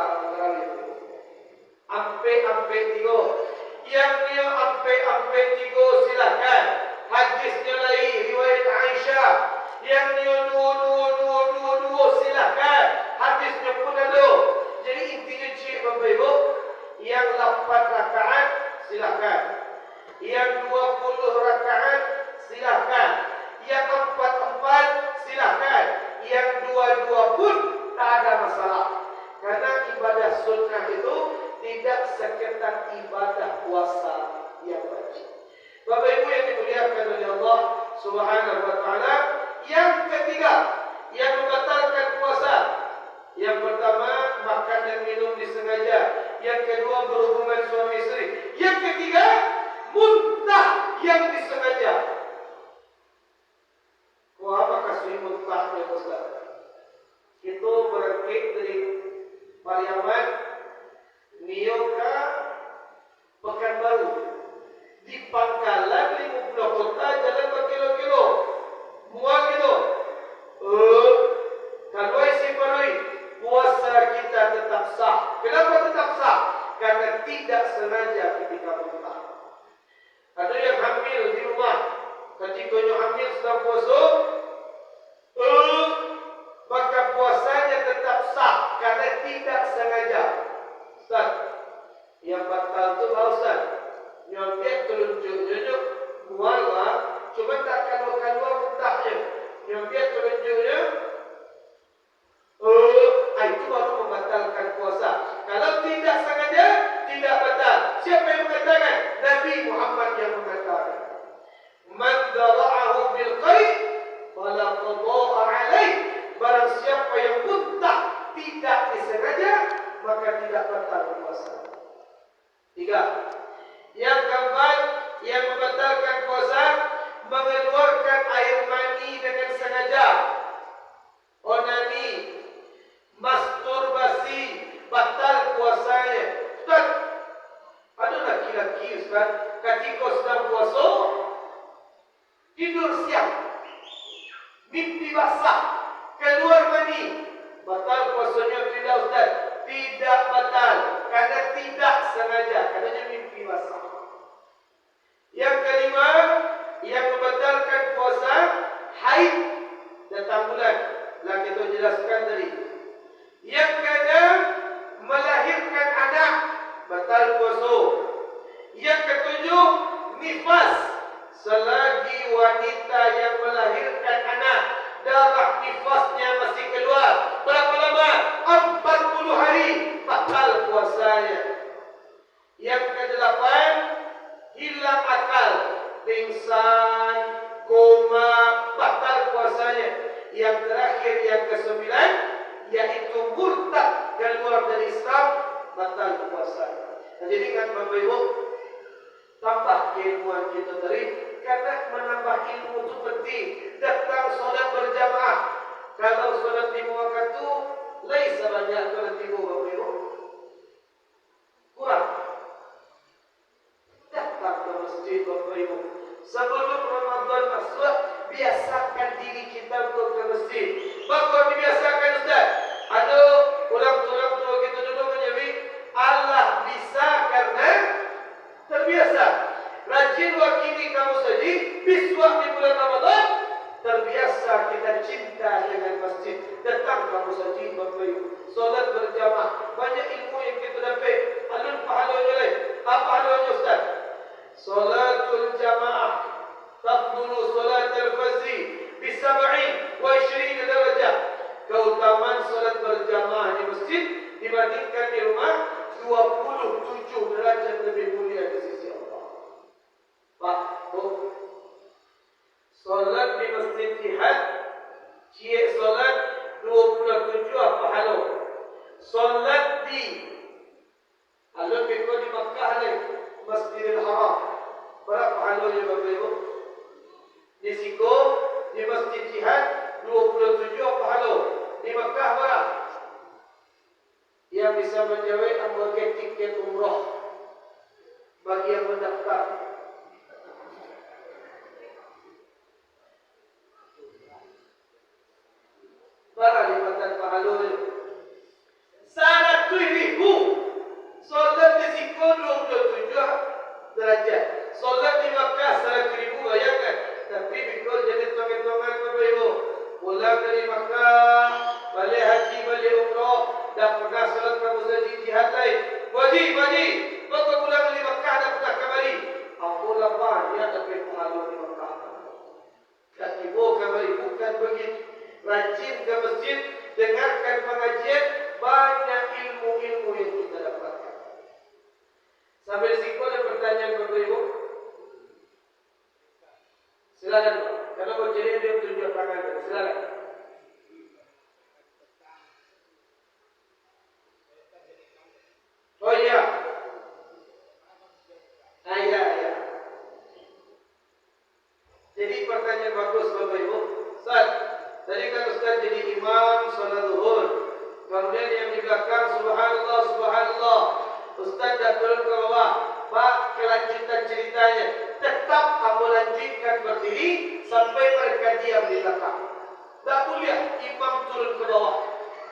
Speaker 1: Ampe-ampe 3. Yang dia ampe-ampe 3 silakan. Hadisnya lain riwayat Aisyah. Yang dia dua silakan. Hadisnya pun ada. Jadi intinya cik Bapak Ibu, yang 8 rakaat silakan. Yang 20 rakaat silakan. Yang 4 silakan. Yang 2 pun tak ada masalah. Karena ibadah sunnah itu tidak seketat ibadah puasa yang wajib. Bapak Ibu yang dimuliakan oleh Allah Subhanahu wa taala, yang ketiga yang membatalkan puasa. Yang pertama, makan dan minum disengaja. Yang kedua, berhubungan suami istri. Yang ketiga, muntah yang disengaja. Wah, apa kasih muntahnya Ustaz? Itu berangkat dari Pariaman, Nioka, Pekanbaru. Di Pangkalan, 50 kota, jalan berkilo-kilo. Mual gitu. Kalau isi parui, puasa kita tetap sah. Kenapa tetap sah? Karena tidak sengaja ketika muntah. Ada yang hamil di rumah, ketika hamil sedang puasa, maka puasanya tetap sah karena tidak sengaja. Ustaz, yang batal itu Ustaz, nyampe telunjuk-telunjuk mual lah, cuma tak keluar muntahnya. Nyampe telunjuknya, itu baru membatalkan puasa. Kalau tidak sengaja, tiga. Yang keempat, yang membatalkan puasa, mengeluarkan air mani dengan sengaja. Onani, masturbasi, batal puasanya. Ustaz, ada laki-laki Ustaz, ketika sedang puasa, tidur siang, mimpi basah, keluar mani, batal puasanya tidak Ustaz? Tidak batal, karena tidak sengaja, karena mimpi basah. Yang kelima, yang membatalkan puasa, haid datang bulan. Lah kita jelaskan tadi. Yang keenam, melahirkan anak, batal puasa. Yang ketujuh, nifas. Selagi wanita yang melahirkan anak, darah nifasnya masih keluar, berapa lama? 40 hari, batal puasanya. Yang kedelapan, hilang akal, pingsan, koma, batal puasanya. Yang terakhir, yang kesembilan, yaitu murtad, keluar dari Islam, batal puasanya. Jadi ingat Bapak Ibu, tambah keilmuan kita tadi, karena menambah ilmu itu penting. Datang solat berjamaah. Kalau solat di waktu itu, laisa banyak solat di Bapak Ibu, kurang. Datang ke masjid Bapak Ibu. Sebelum Ramadan masuk, biasakan diri kita untuk ke masjid. Bapak dibiasakan Ustaz. Ada orang tua kita dulu menyebut Allah bisa karena terbiasa. Rajin wakili kamu saja, biswak di bulan Ramadan, terbiasa kita cinta dengan masjid. Datang kamu saja Bapak Ibu. Solat berjamaah, banyak ilmu yang kita dapat. Alun pahalanya lain. Apa pahalanya Ustaz? Salatul jamaah tafdulu salatul fajri bi 27 darajah. Keutamaan salat berjamaah di masjid dibandingkan di rumah 27 derajat lebih mulia di sisi Allah. Pak, Bu, salat di masjid jihad, salat 27 pahala. Salat di alun di Makkah ni, Masjidil Haram, berapa pahalanya Bapak Ibu? Di Siko, di Masjid Jihad 27 pahala. Di Makkah berapa? Yang bisa menjawab ambil tiket umrah bagi yang mendaftar. Berapa lipatan pahalanya? 100,000. Solat di Siko 27 derajat. Solat di Makkah 100,000, bayangkan. Tapi bikul jadi tongan-tongan Bapak Ibu. Pulang dari Makkah, balik haji, balik umrah, dah pernah solat kamu saja jihad lain. Wajib, bapak pulang dari Makkah dah pernah kembali. Apalah banyak tapi pahala di Makkah. Tak tiba kembali, bukan begitu. Rajin ke masjid, dengarkan pengajian, banyak ilmu-ilmu yang kita dapatkan. Sampai di situ ada pertanyaan Bapak Ibu. Silakan Pak. Kalau mau jadi dia tunjuk tangan. Silakan. Oh iya. Iya. Jadi pertanyaan bagus Bapak Ibu. Ustaz, tadi kan Ustaz jadi imam salat zuhur. Kemudian yang di belakang subhanallah. Ustaz dah turun ke bawah. Pak, kelanjutan ceritanya. Tetap kamu lanjutkan berdiri sampai mereka diam di belakang. Tak boleh imam turun ke bawah.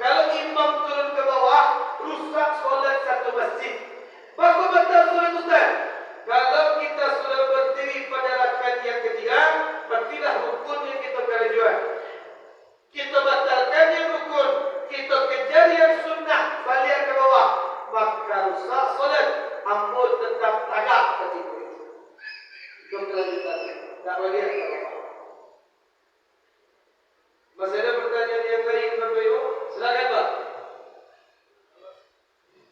Speaker 1: Kalau imam turun ke bawah, rusak solat satu masjid. Bagus batal solat Ustaz. Kalau kita sudah berdiri pada rakaat yang ketiga, berartilah rukun yang kita kerjakan. Kita batalkan yang rukun, kita kejar yang sunnah, balik ke bawah, maka rusak solat. Ampun tetap tagak ketika itu. Itu kelanjutannya. Tak balik ke bawah. Masih ada pertanyaan yang lain Bapak Ibu? Silakan Pak.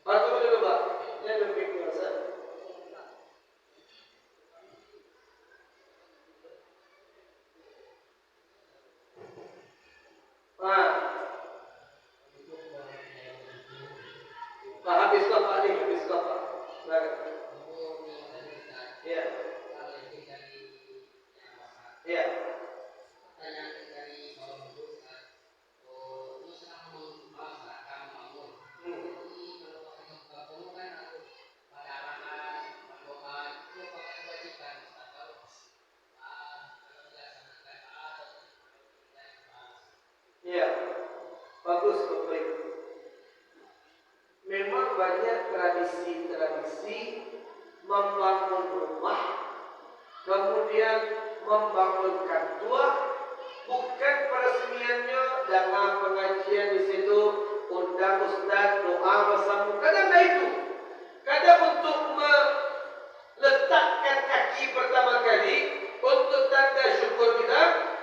Speaker 1: Pak, tunggu dulu Pak. Ini ada mikir saya. membangun rumah, kemudian membangunkan tua, bukan peresmiannya dalam pengajian di situ undang ustaz doa bersama. Kadang itu, kadang untuk meletakkan kaki pertama kali untuk tanda syukur kita,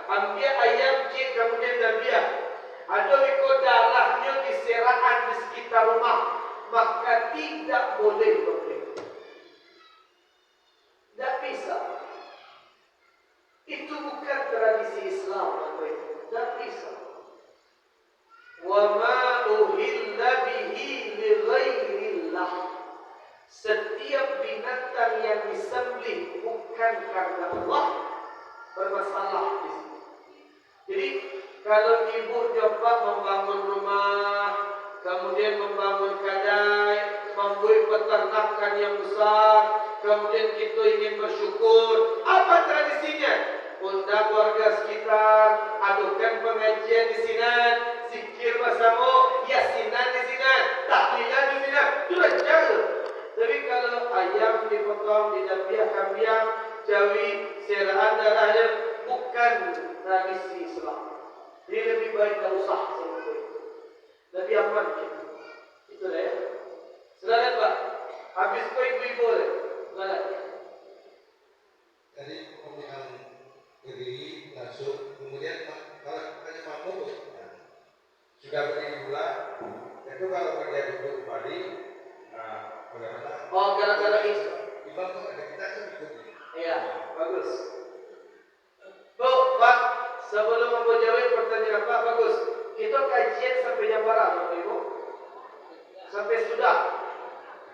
Speaker 1: ambil ayam cik kemudian dabiah. Ada ikut darahnya di seraan di sekitar rumah, maka tidak boleh berbeda. Tak bisa. Itu bukan tradisi Islam. Tak bisa. Wa ma uhilla bihi li ghairillah. Setiap binatang yang disembelih bukan karena Allah bermasalah di sini. Jadi kalau ibu dapat membangun rumah, kemudian membangun kedai, membuat peternakan yang besar, kemudian kita ingin bersyukur, apa tradisinya? Undang warga sekitar, adakan pengajian di sini, zikir bersama, yasinan di sini, tahlilan di sini, sudah jaga. Tapi kalau ayam dipotong, didabiah kambing, jawi, seraan darahnya, bukan tradisi Islam. Jadi lebih baik tak usah seperti itu. Lebih aman kita. Itulah ya. Silakan Pak. Habis kau ibu-ibu boleh. Silakan.
Speaker 2: Tadi pemilihan berdiri langsung, kemudian kalau hanya mampu sudah berdiri pula, itu kalau terjadi kembali, bagaimana?
Speaker 1: Oh, gara-gara itu.
Speaker 2: Imam itu ada kita kan ikuti.
Speaker 1: Iya, bagus. Bu, Pak, sebelum Abu jawab pertanyaan Pak, bagus. Kita kajian sampai jam berapa, Bapak Ibu? Sampai sudah.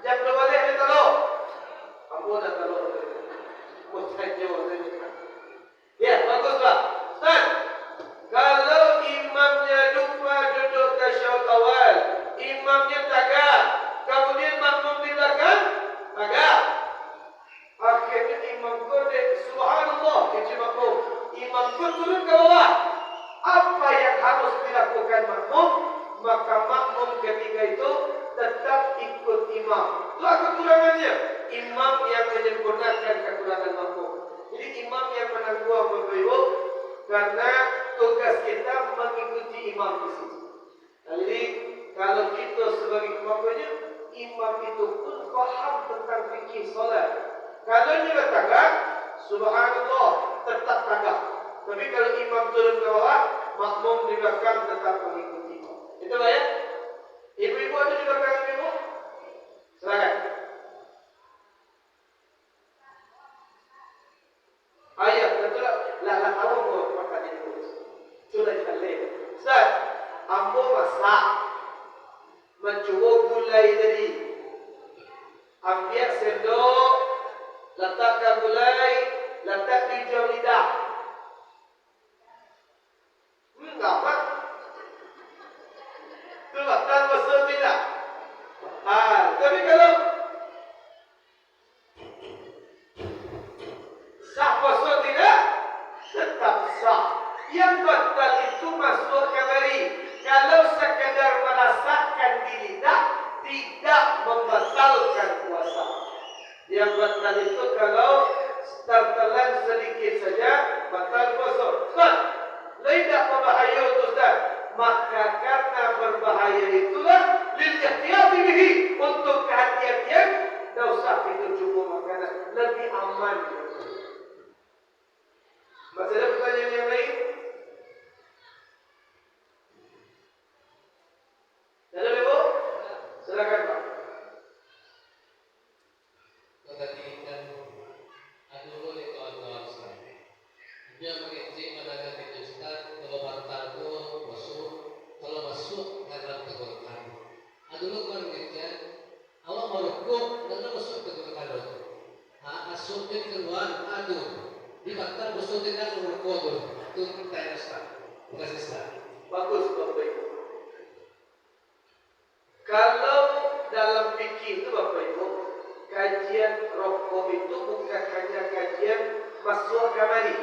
Speaker 1: Jam 2 balik kita lo. Abu dah kalau. Ya, bagus Pak. Ustaz, kalau imamnya lupa duduk tasyahud awal, imamnya tagak, kemudian makmum di belakang tagak. Akhirnya imam kodek, subhanallah, kecil makmum. Imam pun turun ke bawah. Apa yang harus dilakukan makmum? Maka makmum ketika itu tetap ikut imam. Itulah kekurangannya. Imam yang menyempurnakan kekurangan makmum. Jadi imam yang menangguh Bapak-Ibu, karena tugas kita mengikuti imam di situ. Jadi kalau kita sebagai kemampuannya, imam itu pun paham tentang fikih solat. Kalau dia tagak, subhanallah, tetap tagak. Tapi kalau imam turun ke bawah, makmum di belakang tetap mengikuti. Itu lah ya. Ibu-ibu ada di belakang ibu? Silakan. Ayat, betul lah awak buat pertanyaan itu. Sudah dibalik. Ustaz, ambo masak, mencuba gulai tadi. Ambil sendok, letakkan gulai, letak di jam lidah. Apa? Coba tanpa tidak. Tapi kalau sah puasa tidak, tetap sah. Yang batal itu masuk kembali. Kalau sekadar merasakan di lidah, tidak membatalkan puasa. Yang batal itu kalau tertelan sedikit saja, batal puasa. Ustaz, tidak berbahaya Ustaz. Maka karena berbahaya itulah lil ihtiyati bihi, untuk kehati-hatian, tidak usah kita cukup makanan, lebih aman. Masih ada pertanyaan yang lain? Ada Ibu? Silakan Pak.
Speaker 2: Tadi kan ada boleh kawan-kawan sekali. Dia mengecek pada ketika Ustaz kalau baru masuk dalam tenggorokan. Ada lu kan ngecek, awak merokok dan masuk tenggorokan. Masuknya keluar, aduh. Di bakar busuk tidak merokok tu. Itu pertanyaan Ustaz. Terima kasih Ustaz.
Speaker 1: Bagus Bapak Ibu. Kalau dalam fikih itu Bapak Ibu, kajian rokok itu bukan hanya kajian masuk kamari.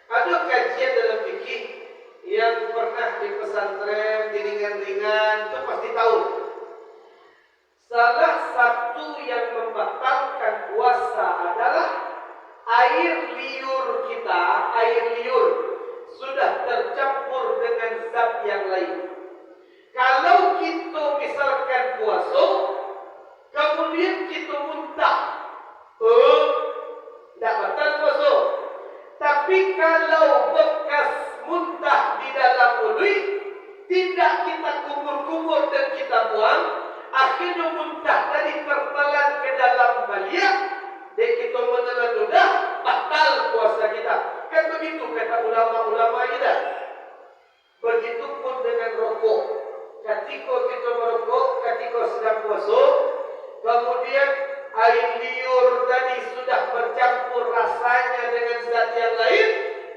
Speaker 1: Ada kajian dalam fikih yang pernah di pesantren, di ringan-ringan, itu pasti tahu. Salah satu yang membatalkan puasa air liur sudah tercampur dengan zat yang lain. Kalau kita misalkan puasa, kemudian kita muntah, tidak batal puasa. Tapi kalau bekas muntah di dalam mulut, tidak kita kumur-kumur dan kita buang, akhirnya muntah tadi tertelan ke dalam baliak, dan kita menelan ludah, batal puasa kita. Kan begitu kata ulama-ulama kita. Begitupun dengan rokok. Ketika kita merokok, ketika sedang puasa, kemudian air liur tadi sudah bercampur rasanya dengan zat yang lain,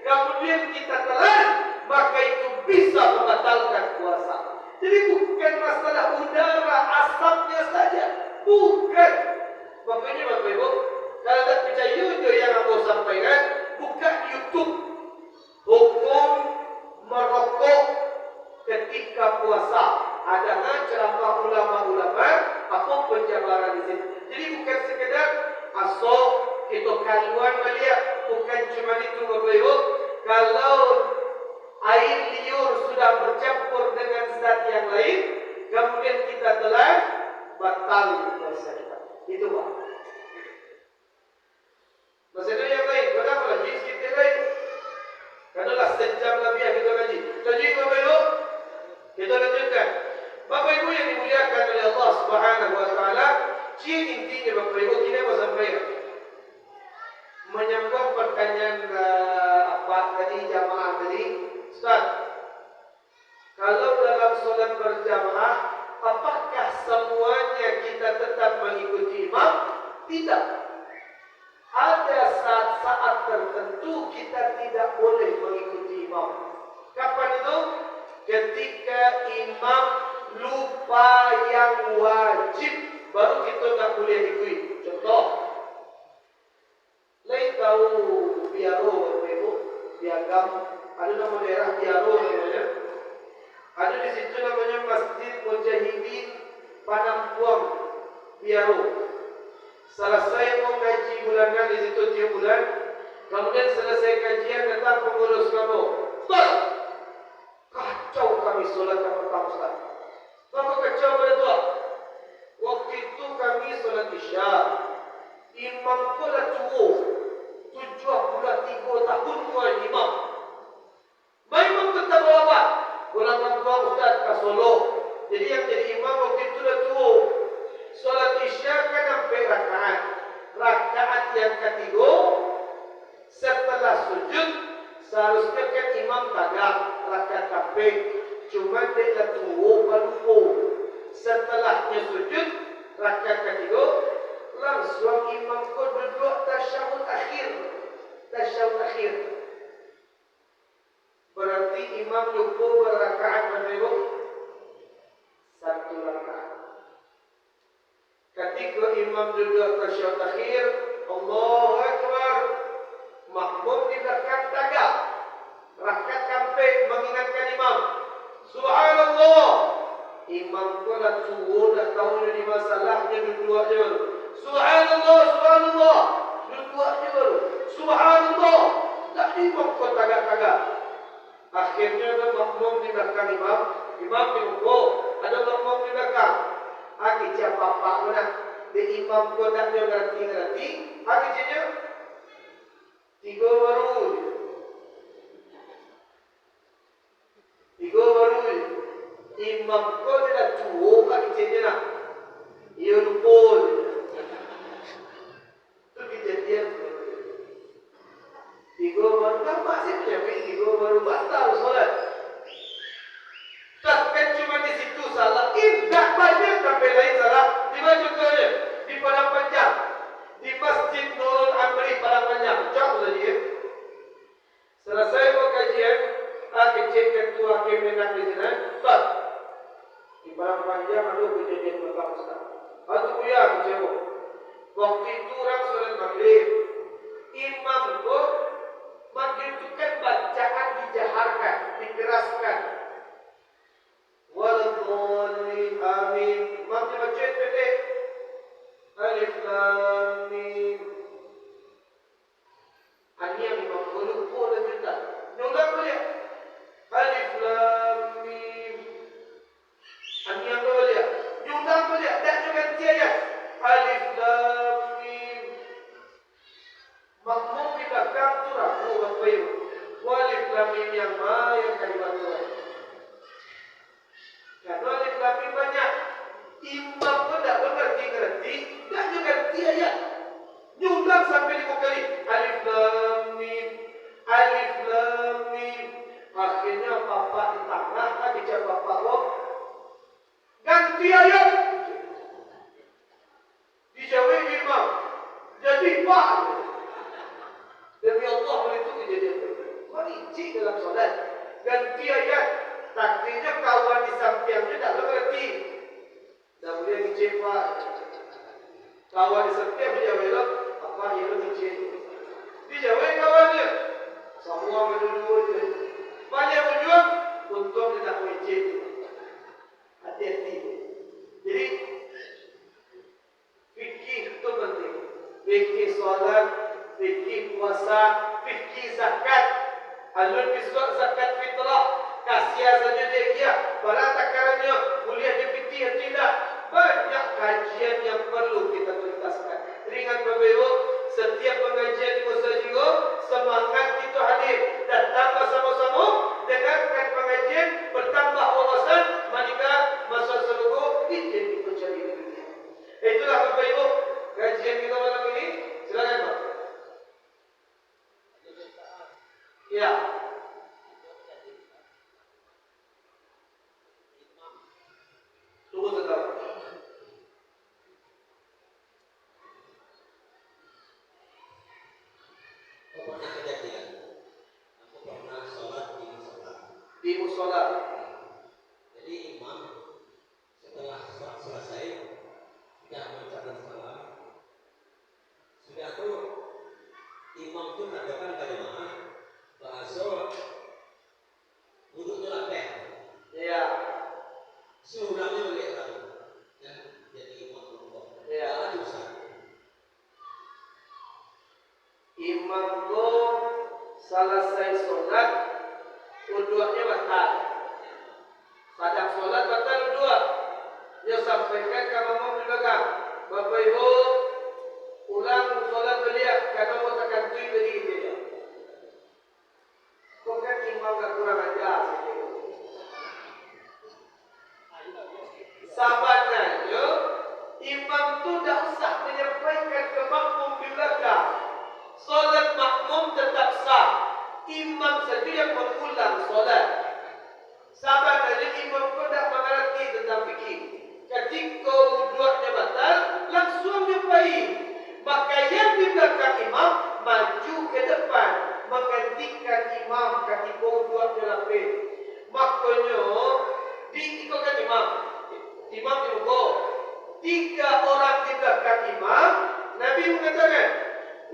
Speaker 1: kemudian kita telan, maka itu bisa membatalkan puasa. Jadi bukan masalah udara, asapnya saja, bukan. Makanya Bapak Ibu, kalau tak percaya itu yang aku sampaikan, buka YouTube hukum merokok ketika puasa. Ada ceramah ulama-ulama, apa penjabaran di sini. Jadi bukan sekedar asal kita kaluan melihat, bukan cuma itu Bapak Ibu. Kalau air liur sudah bercampur dengan zat yang lain, kemudian kita telan, batal puasa kita. Itu Pak. Masih ada yang lain, kenapa lagi kita lain? Karena sejam lebih yang kita ngaji. Jadi Bapak Ibu, kita lanjutkan. Bapak Ibu yang dimuliakan oleh Allah Subhanahu wa taala, intinya Bapak Ibu kita mau sampaikan. Menyambung pertanyaan tadi jamaah tadi, Ustaz. Kalau dalam solat berjamaah, apakah semuanya kita tetap mengikuti imam? Tidak. Ada saat-saat tertentu kita tidak boleh mengikuti imam. Kapan itu? Ketika imam lupa yang wajib, baru kita tak boleh ikut. Contoh, lain tahu Biaro, Biagam, ada nama daerah Biaro namanya. Ada di situ namanya Masjid Mujahidin Panampuang Biaro. Selesai mengaji bulanan di situ tiap bulan, kemudian selesai kajian datang pengurus kamu. Ustaz, kacau kami solat petang Ustaz. Kenapa kacau berdua? Waktu itu kami solat Isya, imam pula tua, 73 tahun tua imam. Imam tetap apa? Pulang kampung Ustaz ke Solo. Jadi yang jadi imam waktu itu dah tua. Solat Isya kan sampai rakaat. Rakaat yang ketiga, setelah sujud, seharusnya kan imam tagak rakaat kabeh. Cuma dia dah tua lupa. Setelahnya sujud, rakaat ketiga, langsung imam ko duduk tasyahud akhir. Tasyahud akhir. Berarti imam lupa berrakaat berapa? Satu rakaat. Ketika imam duduk tasyahud akhir, Allahu Akbar, makmum di belakang tagak. Rakaat sampai mengingatkan imam. Subhanallah. Imam pun dah tua, dah tahu jadi masalahnya duduk je baru. Subhanallah, subhanallah. Duduk je baru. Subhanallah. Tak imam pun tagak-tagak. Akhirnya ada makmum di belakang imam. Imam di rukuk, ada makmum di belakang. Aki siapa apa mana? Di imam pun tak dia ngerti-ngerti. Aki cinya tiga baru. Tiga baru. Imam ko dia tua aki cinya nak. Ia lupa. Itu kejadian. Tiga baru nampak sih punya tiga baru batal solat. Takkan cuma di situ salah. Tidak banyak sampai lain salah. Di mana contohnya? Di Padang Panjang. Di Masjid Nurul Amri Padang Panjang. Jauh saja ya. Selesai kajian, kecil ketua kemenak di sana. Ustaz, di Padang Panjang ada kejadian belakang Ustaz. Atau ya kecewa. Waktu itu orang solat maghrib. Imam ko maghrib itu kan bacaan dijaharkan, dikeraskan. Waladhdallin amin. Imam dia baca pendek. Alif lam mim. hebat. Demi Allah itu kejadian. Merinci dalam solat. Ganti ayat. Takdirnya kawan di samping itu tak berarti. Dan boleh ngecepat. Kawan di samping dia belok. Apa yang lu ngecep? Dia jawab kawannya. Semua berdua je. Banyak berjuang. Untung dia tak ngecep. Hati-hati. Jadi fikih itu penting. Fikih solat, fikih puasa, fikih zakat. Alun biswa zakat fitrah. Kasihan saja dia. Barang takarannya kuliah di fikih tidak. Banyak kajian yang perlu kita tuntaskan. Ringan berbeza. Setiap pengajian di Musa juga semangat itu hadir. Datang bersama-sama dengarkan pengajian, bertambah wawasan. Manika masa seluruh izin kita cari dunia. Itulah Bapak Ibu kajian kita malam ini. Silakan Pak. Ya. Tunggu sebentar.
Speaker 3: Pernah kejadian, aku pernah sholat di musola.
Speaker 1: Di musola.
Speaker 3: Jadi imam setelah sholat selesai sudah mengucapkan salam, sudah tuh imam tuh katakan pada jemaah bahasa wudhunya lapeh.
Speaker 1: Ya.
Speaker 3: Seulangnya balik lagi dan jadi imam Allah.
Speaker 1: Ya.
Speaker 3: Dosa.
Speaker 1: Imam tu selesai solat, wudunya batal. Sadang solat batal wudhu. Dia sampaikan ke makmum di belakang. Bapak Ibu, ulang solat beliau karena mau terkantui beri dia. Kok kan imam tak kurang ajar sikit. Sabarnya, imam tu tak usah menyampaikan ke makmum di belakang. Solat makmum tetap sah. Imam saja yang mengulang solat. Sabar saja imam pun tak mengerti tentang fikih. Ketika wudunya batal, langsung nyampai. Maka yang di belakang imam maju ke depan menggantikan imam ketika wudunya lapis. Makanya diikutkan imam. Imam di rukuk. 3 orang di belakang imam. Nabi mengatakan,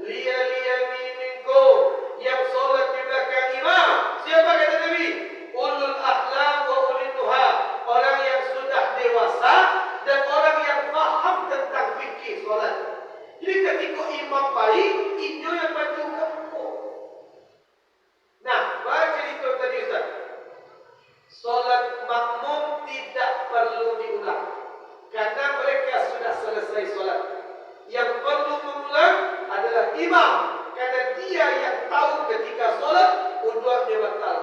Speaker 1: liya minkum yang solat di belakang imam. Siapa kata Nabi? Ulul ahlam wa ulil nuha. Orang yang sudah dewasa dan orang yang faham tentang fikih solat. Jadi ketika imam baik, itu yang maju ke rukuk. Nah, baca itu tadi Ustaz. Solat makmum tidak perlu diulang karena mereka sudah selesai solat. Yang perlu mengulang adalah imam karena dia yang tahu ketika solat wudunya batal.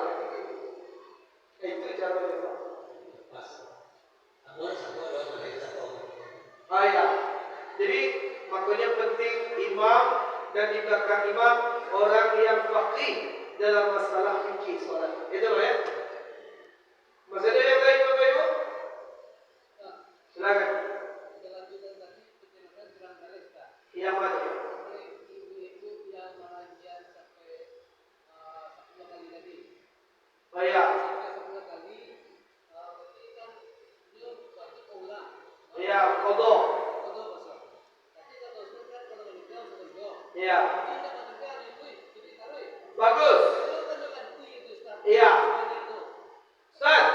Speaker 1: Itu cara dia.
Speaker 3: Pas. Aku ada satu.
Speaker 1: Ya. Jadi makanya penting imam dan di belakang imam orang yang faqih dalam masalah fikih solat. Itu ya. Masih ada yang lain Bapak Ibu? Silakan. Yang mana?
Speaker 2: Ibu-ibu yang mengajian sampai 10 kali tadi.
Speaker 1: Oh ya.
Speaker 2: Sampai 10 kali, berarti kan dia wajib ulang.
Speaker 1: Ya, qadha.
Speaker 2: Qadha besar. Tapi kalau sudah kan kalau meninggal sudah dua.
Speaker 1: Ya.
Speaker 2: Tidak meninggal itu jadi taruh.
Speaker 1: Bagus.
Speaker 2: Kalau kan itu Ustaz.
Speaker 1: Iya. Ustaz,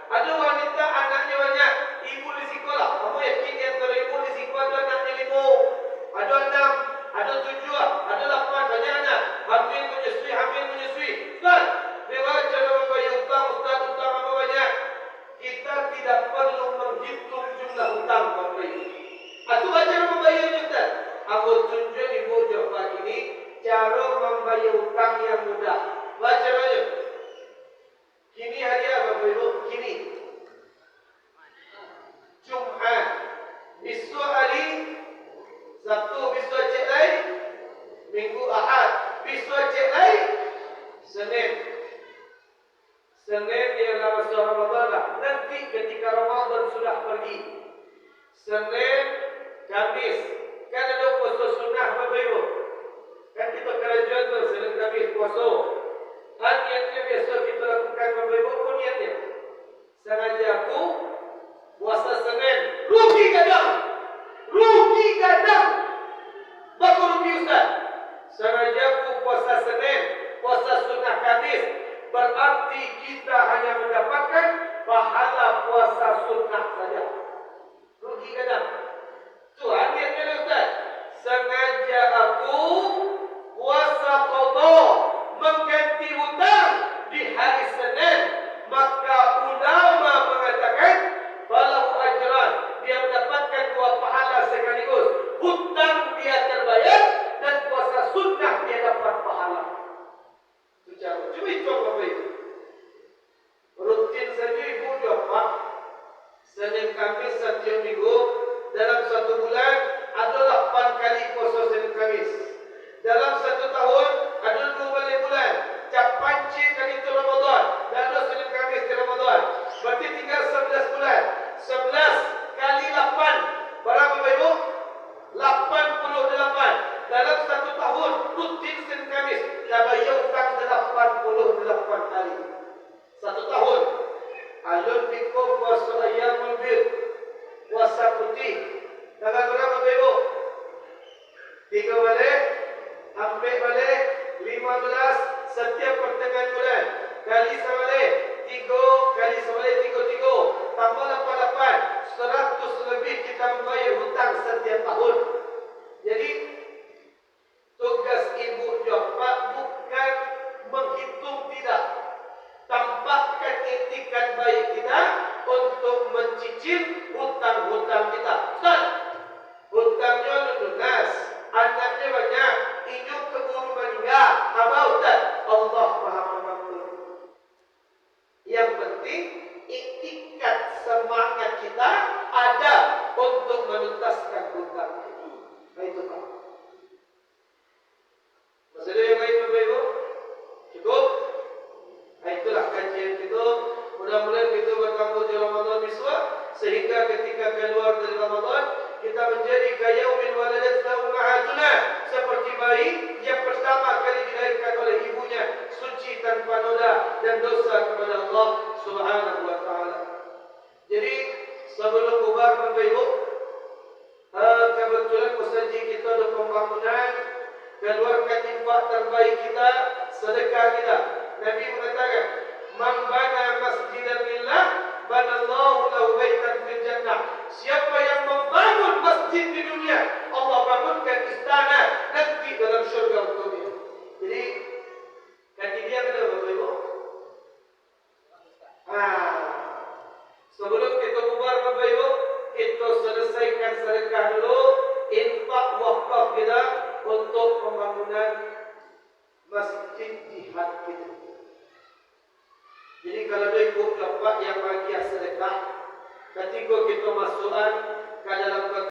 Speaker 1: ada wanita anaknya banyak, ibu di sekolah. Kamu yakin yang antara ibu di sekolah ada anaknya 5, ada 6, ada 7, ada 8, banyak anak. Hamil menyusui. Ustaz, lewat cara membayar hutang, Ustaz, hutang apa banyak? Kita tidak perlu menghitung jumlah hutang Bapak Ibu. Atau cara membayarnya Ustaz? Aku tunjuk ibu jawab ini cara membayar hutang yang mudah. Baca aja. Kini hari apa Bapak Ibu? Kini Jumat, besok hari Sabtu, besok cek lain, Minggu Ahad, besok cek lain, Senin. Senin ialah masa Ramadan lah. Nanti ketika Ramadan sudah pergi, Senin, Kamis, kan ada puasa sunnah Bapak Ibu. sengaja puasa Senin, puasa sunnah Kamis, berarti kita hanya mendapatkan pahala puasa sunnah saja. Rugi kadang. Tuhan niatnya Ustaz, sengaja aku puasa qada mengganti hutang di hari Senin, maka ulama mengatakan falahu ajran, dia mendapatkan 2 pahala sekaligus. Hutang dia terbayar dan puasa sunnah dia dapat pahala. Itu cara. Cuma itu apa itu? Rutin saja ibu dapat Senin Kamis setiap minggu dalam 1 bulan ada 8 kali puasa Senin Kamis. Dalam 1 tahun ada 12 bulan. Cap panci kali itu Ramadan. Dan ada Senin Kamis di Ramadan. Berarti tinggal 11 bulan. 11 kali 8. Berapa Bapak Ibu? 88. Dalam 1 tahun rutin Senin Kamis. Dah bayar hutang 88 kali. 1 tahun. Alun biko puasa ayamul bid. Puasa putih. Tanggal berapa Bapak Ibu? 3 balik. Ambil balik 15 setiap pertengahan bulan. Kali sebalik 3 kali sebalik 3 tambah 88, 100 lebih kita membayar hutang setiap tahun. Jadi tugas ibu Bapak bukan menghitung, tidak. Tampakkan etikat baik kita untuk mencicil hutang-hutang kita. Ustaz, hutangnya lunas, anaknya banyak, hidup keburu meninggal. Apa Ustaz? Allah Maha Mengampuni. Yang penting etikat semangat kita ada untuk menuntaskan hutang. Nah itu Pak. Masih ada yang lain Bapak Ibu? Cukup? Nah itulah kajian kita. Mudah-mudahan kita bertambah di Ramadan miswa, sehingga ketika keluar dari Ramadan kita menjadi kayaumin waladatna ummahatuna, seperti bayi yang pertama kali dilahirkan oleh ibunya, suci tanpa noda dan dosa kepada Allah Subhanahu wa taala. Jadi sebelum bubar Bapak Ibu, kebetulan usaji kita ada pembangunan, keluarkan infak terbaik kita, sedekah kita. Nabi mengatakan, "Man bana masjidan lillah, banallahu lahu baitan fil jannah." Siapa yang membangun masjid di dunia, Allah bangunkan istana nanti dalam syurga untuknya. Jadi kaki dia kena Bapak Ibu. Sebelum kita bubar Bapak Ibu, kita selesaikan sedekah dulu, infak wakaf kita untuk pembangunan masjid jihad kita. Jadi kalau ada ibu bapak yang bagi sedekah, ketika kita masukkan ke dalam